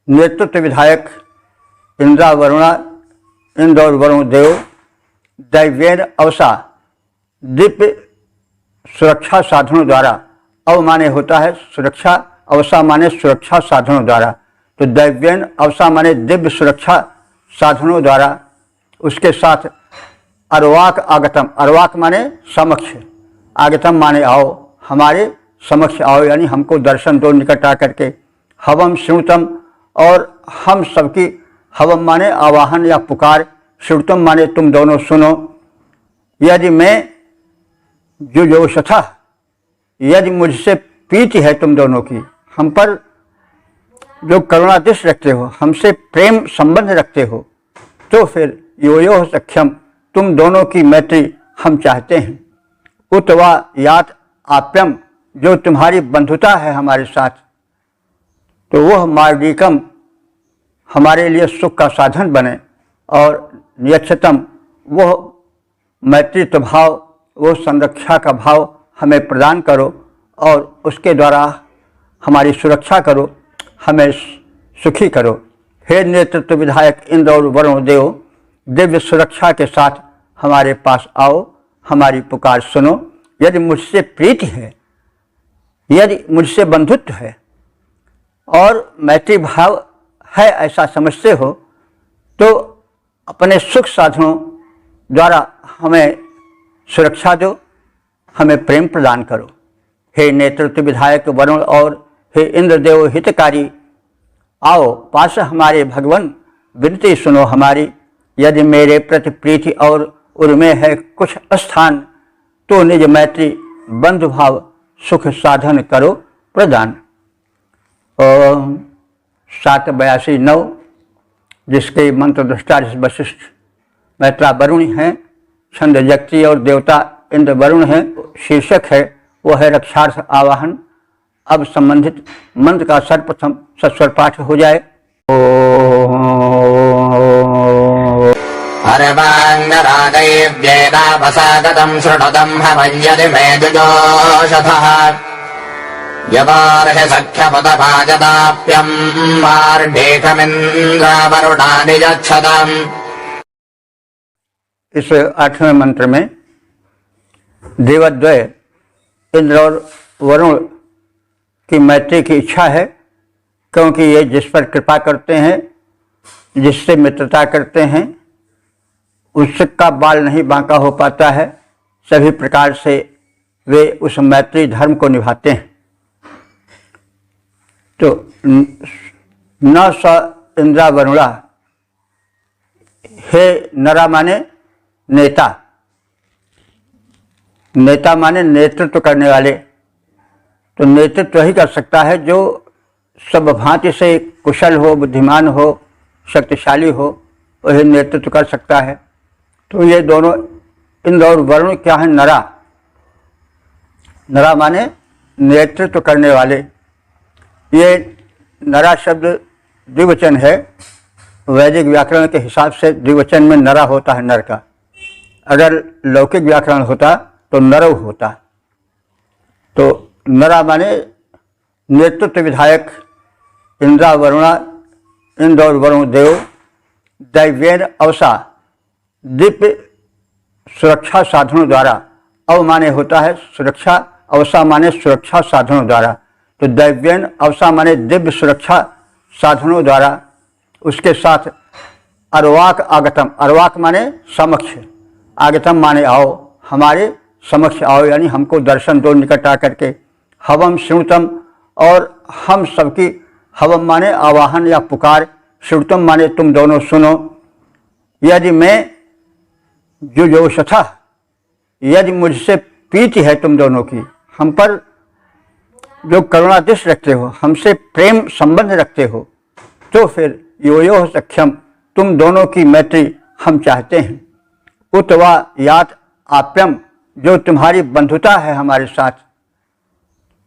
[SPEAKER 1] नेतृत्व विधायक। इंद्रा वरुणा, इंद्र और वरुण देव दैव्येन अवसा, दिव्य सुरक्षा साधनों द्वारा। अव माने होता है सुरक्षा, अवसा माने सुरक्षा साधनों द्वारा। तो दैव्येन अवसा माने दिव्य सुरक्षा साधनों द्वारा, उसके साथ अर्वाक आगतम, अर्वाक माने समक्ष, आगतम माने आओ, हमारे समक्ष आओ, यानी हमको दर्शन दो निकट आकर के। हवम श्रुतम, और हम सबकी, हवम माने आवाहन या पुकार, श्रुतम माने तुम दोनों सुनो। यदि मैं जुजोषथा, यदि मुझसे प्रीति है तुम दोनों की, हम पर जो करुणा दृष्टि रखते हो, हमसे प्रेम संबंध रखते हो, तो फिर यो सख्यम, तुम दोनों की मैत्री हम चाहते हैं। उत वा यात आप्यम, जो तुम्हारी बंधुता है हमारे साथ, तो वह मार्डिकम हमारे लिए सुख का साधन बने। और नियक्षतम, वह मैत्रीत्व भाव, वो संरक्षा का भाव हमें प्रदान करो और उसके द्वारा हमारी सुरक्षा करो, हमें सुखी करो। हे नेतृत्व विधायक इंद्र और वरुण देव, दिव्य सुरक्षा के साथ हमारे पास आओ, हमारी पुकार सुनो। यदि मुझसे प्रीति है, यदि मुझसे बंधुत्व है और मैत्री भाव है ऐसा समझते हो, तो अपने सुख साधनों द्वारा हमें सुरक्षा दो, हमें प्रेम प्रदान करो। हे नेतृत्व विधायक वरुण और हे इंद्रदेव हितकारी, आओ पास हमारे भगवान, विनती सुनो हमारी। यदि मेरे प्रति प्रीति और उर्मे है कुछ स्थान, तो निज मैत्री बंधुभाव सुख साधन करो प्रदान। 782-9, जिसके मंत्र दृष्टा वशिष्ठ मैत्रा वरुण हैं, छंद जगती और देवता इंद्र वरुण हैं। शीर्षक है वो है रक्षार्थ आवाहन। अब संबंधित मंत्र का सर्वप्रथम सस्वर पाठ हो जाए।
[SPEAKER 2] अर्वाङ्गरादैव्येदावसागतं शृणुतं हवञ्यदि मे जुजोषथः यवार्ह सख्यपदभाजदाप्यं मार्ढेकमिन्द्रावरुणानि यच्छतम्।
[SPEAKER 1] इस 8वें मंत्र में देवद्वय इंद्र और वरुण की मैत्री की इच्छा है, क्योंकि ये जिस पर कृपा करते हैं, जिससे मित्रता करते हैं, उसका बाल नहीं बांका हो पाता है। सभी प्रकार से वे उस मैत्री धर्म को निभाते हैं। तो न स इंद्रा वरुणा, हे नरा माने नेता, नेता माने नेतृत्व करने वाले। तो नेतृत्व वही कर सकता है जो सब भांति से कुशल हो, बुद्धिमान हो, शक्तिशाली हो, वही नेतृत्व कर सकता है। तो ये दोनों इंद्र और वरुण क्या है? नरा। नरा माने नेतृत्व करने वाले। ये नरा शब्द द्विवचन है। वैदिक व्याकरण के हिसाब से द्विवचन में नरा होता है, नर का। अगर लौकिक व्याकरण होता तो नरव होता। तो नरा माने नेतृत्व विधायक। इंद्रा वरुणा, इंद्र और वरुण देव दैव्येन अवसा, दिव्य सुरक्षा साधनों द्वारा। अव माने होता है सुरक्षा, अवसा माने सुरक्षा साधनों द्वारा। तो दैव्येन अवसा माने दिव्य सुरक्षा साधनों द्वारा, उसके साथ अर्वाक आगतम, अर्वाक माने समक्ष, आगतम माने आओ, हमारे समक्ष आओ, यानी हमको दर्शन दो निकट आकर के। हवम श्रुतम, और हम सबकी, हवम माने आवाहन या पुकार, श्रुतम माने तुम दोनों सुनो। यदि मैं जुजोषथा, यदि मुझसे प्रीति है तुम दोनों की, हम पर जो करुणा दृष्टि रखते हो, हमसे प्रेम संबंध रखते हो, तो फिर यो सख्यम, तुम दोनों की मैत्री हम चाहते हैं। उतवा यात आप्यम, जो तुम्हारी बंधुता है हमारे साथ,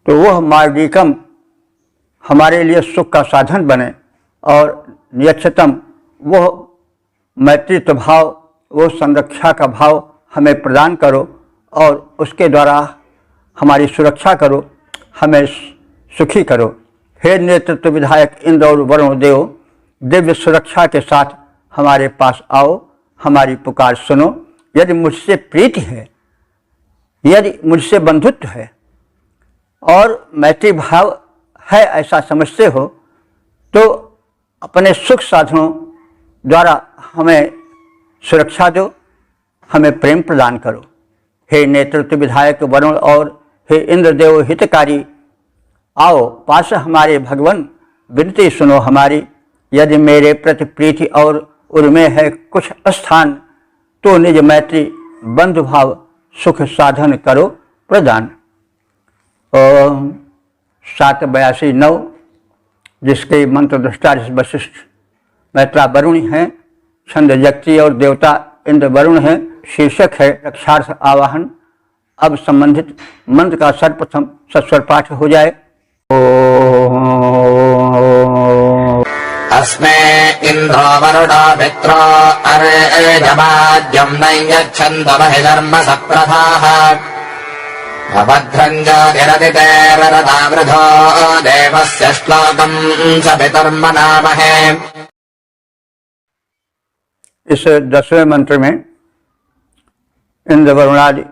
[SPEAKER 1] तो वह मार्गिकम हमारे लिए सुख का साधन बने, और नियक्षतम वह मैत्रित्व भाव, वो संरक्षा का भाव हमें प्रदान करो, और उसके द्वारा हमारी सुरक्षा करो, हमें सुखी करो। हे नेतृत्व विधायक इंद्र और वरुण देव, दिव्य सुरक्षा के साथ हमारे पास आओ, हमारी पुकार सुनो। यदि मुझसे प्रीति है, यदि मुझसे बंधुत्व है और मैत्री भाव है, ऐसा समझते हो, तो अपने सुख साधनों द्वारा हमें सुरक्षा दो, हमें प्रेम प्रदान करो। हे नेतृत्व विधायक वरुण और हे इंद्रदेव हितकारी, आओ पास हमारे भगवान, विनती सुनो हमारी। यदि मेरे प्रति प्रीति और उर्मे है कुछ स्थान, तो निज मैत्री बंधु भाव सुख साधन करो प्रदान। 782-9, जिसके मंत्र दृष्टा वशिष्ठ मैत्रा वरुण हैं, छंद जगती और देवता इंद्र वरुण हैं, शीर्षक है रक्षार्थ आवाहन। अब संबंधित मंत्र का सर्वप्रथम सस्वर पाठ हो जाए।
[SPEAKER 2] अस्मे इंद्रो वरुणो मित्रो अर्यजमाद्यं नैयच्छन्दमहि धर्म सप्रथाः अभद्रं ज्योतिरदितेररतावृधो देवस्य श्लोकं सपितर्मनामहे।
[SPEAKER 1] इस 10वें मंत्र में इंद्र वरुणादि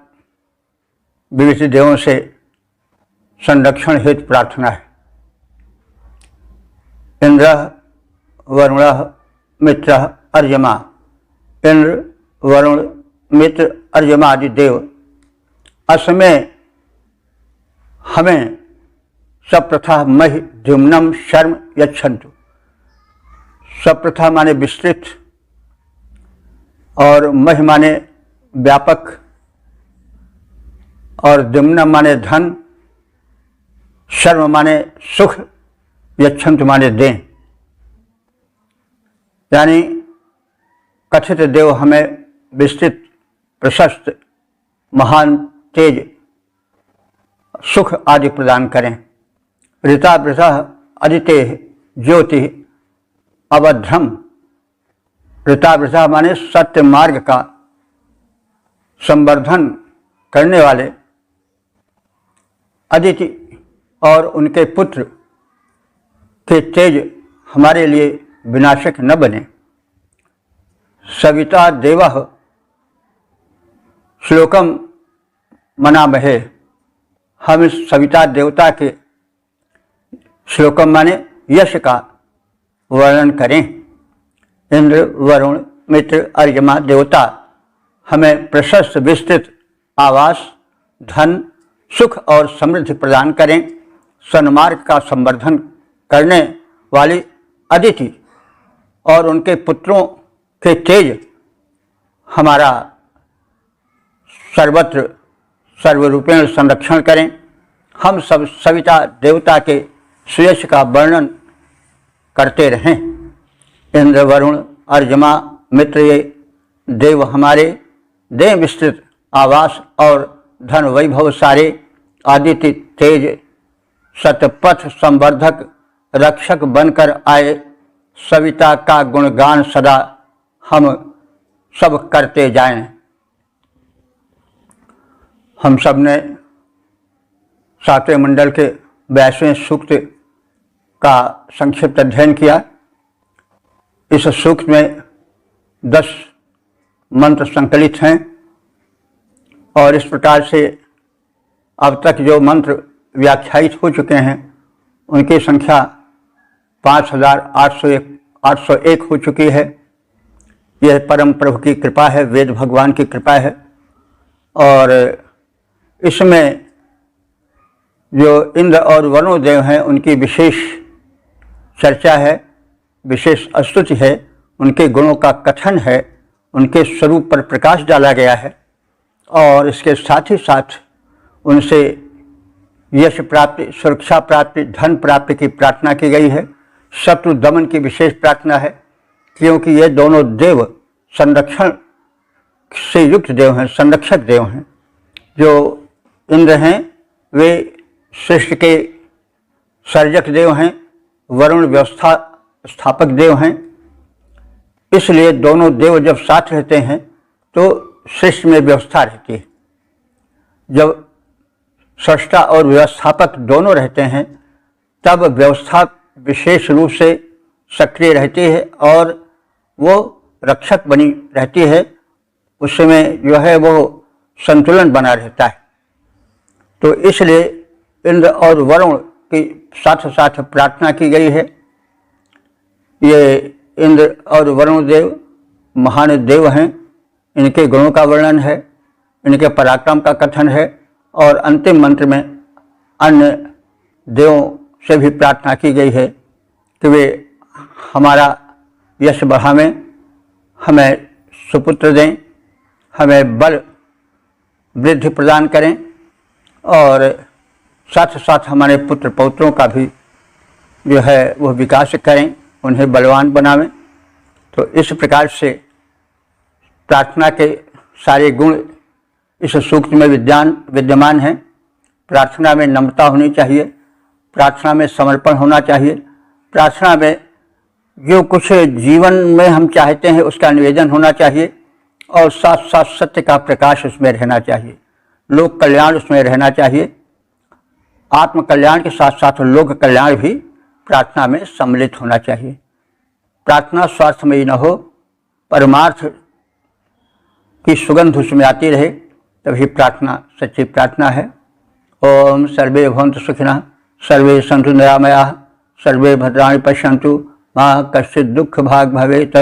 [SPEAKER 1] विविध देवों से संरक्षण हेतु प्रार्थना है। इंद्र वरुण मित्र अर्यमा, इंद्र वरुण मित्र अर्यमा आदि देव असमय हमें सप्रथा महि द्युम्नम शर्म यच्छन्तु। सप्रथा माने विस्तृत, और महि माने व्यापक, और द्युम्न माने धन, शर्म माने सुख, यच्छन्तु माने दें। यानी कथित देव हमें विस्तृत, प्रशस्त, महान, तेज, सुख आदि प्रदान करें। ऋतावृतः अदिते ज्योति अवध्रम, ऋतावृतः माने सत्य मार्ग का संवर्धन करने वाले, अदिति और उनके पुत्र के तेज हमारे लिए विनाशक न बने। सविता देवः श्लोकम मनामहे, हम इस सविता देवता के श्लोकम माने यश का वर्णन करें। इंद्र वरुण मित्र अर्यमा देवता हमें प्रशस्त विस्तृत आवास, धन, सुख और समृद्धि प्रदान करें। सन्मार्ग का संवर्धन करने वाली अदिति और उनके पुत्रों के तेज हमारा सर्वत्र सर्वरूपेण संरक्षण करें। हम सब सविता देवता के सुयश का वर्णन करते रहें। इंद्र वरुण अर्यमा मित्र ये देव हमारे देह विस्तृत आवास और धन वैभव सारे, आदित्य तेज सतपथ संवर्धक रक्षक बनकर आए। सविता का गुणगान सदा हम सब करते जाएं। हम सब ने 7वें मंडल के 22वें सूक्त का संक्षिप्त अध्ययन किया। इस सूक्त में 10 मंत्र संकलित हैं और इस प्रकार से अब तक जो मंत्र व्याख्यायित हो चुके हैं उनकी संख्या 5801 हो चुकी है। यह परम प्रभु की कृपा है, वेद भगवान की कृपा है। और इसमें जो इंद्र और वरुण देव हैं उनकी विशेष चर्चा है, विशेष स्तुति है, उनके गुणों का कथन है, उनके स्वरूप पर प्रकाश डाला गया है। और इसके साथ ही साथ उनसे यश प्राप्ति, सुरक्षा प्राप्ति, धन प्राप्ति की प्रार्थना की गई है। शत्रु दमन की विशेष प्रार्थना है, क्योंकि ये दोनों देव संरक्षण से युक्त देव हैं, संरक्षक देव हैं। जो इंद्र हैं वे सृष्टि के सर्जक देव हैं, वरुण व्यवस्था स्थापक देव हैं। इसलिए दोनों देव जब साथ रहते हैं तो सृष्टि में व्यवस्था रहती है। जब सृष्टा और व्यवस्थापक दोनों रहते हैं तब व्यवस्था विशेष रूप से सक्रिय रहती है और वो रक्षक बनी रहती है। उस समय जो है वो संतुलन बना रहता है। तो इसलिए इंद्र और वरुण की साथ साथ प्रार्थना की गई है। ये इंद्र और वरुण देव महान देव हैं, इनके गुणों का वर्णन है, इनके पराक्रम का कथन है। और अंतिम मंत्र में अन्य देवों से भी प्रार्थना की गई है कि वे हमारा यश बढ़ावें, हमें सुपुत्र दें, हमें बल वृद्धि प्रदान करें और साथ साथ हमारे पुत्र पौत्रों का भी जो है वह विकास करें, उन्हें बलवान बनावें। तो इस प्रकार से प्रार्थना के सारे गुण इस सूक्त में विद्यमान हैं। प्रार्थना में नम्रता होनी चाहिए, प्रार्थना में समर्पण होना चाहिए, प्रार्थना में जो कुछ जीवन में हम चाहते हैं उसका निवेदन होना चाहिए और साथ साथ सत्य का प्रकाश उसमें रहना चाहिए, लोक कल्याण उसमें रहना चाहिए। आत्म कल्याण के साथ साथ लोक कल्याण भी प्रार्थना में सम्मिलित होना चाहिए। प्रार्थना स्वार्थमयी न हो, परमार्थ की सुगंध उसमें आती रहे, तभी प्रार्थना सच्ची प्रार्थना है। ओम सर्वे भवन्तु सुखिनः, सर्वे सन्तु निरामयाः, सर्वे भद्राणि पश्यन्तु, मा कश्चित् दुःख भाग् भवेत्।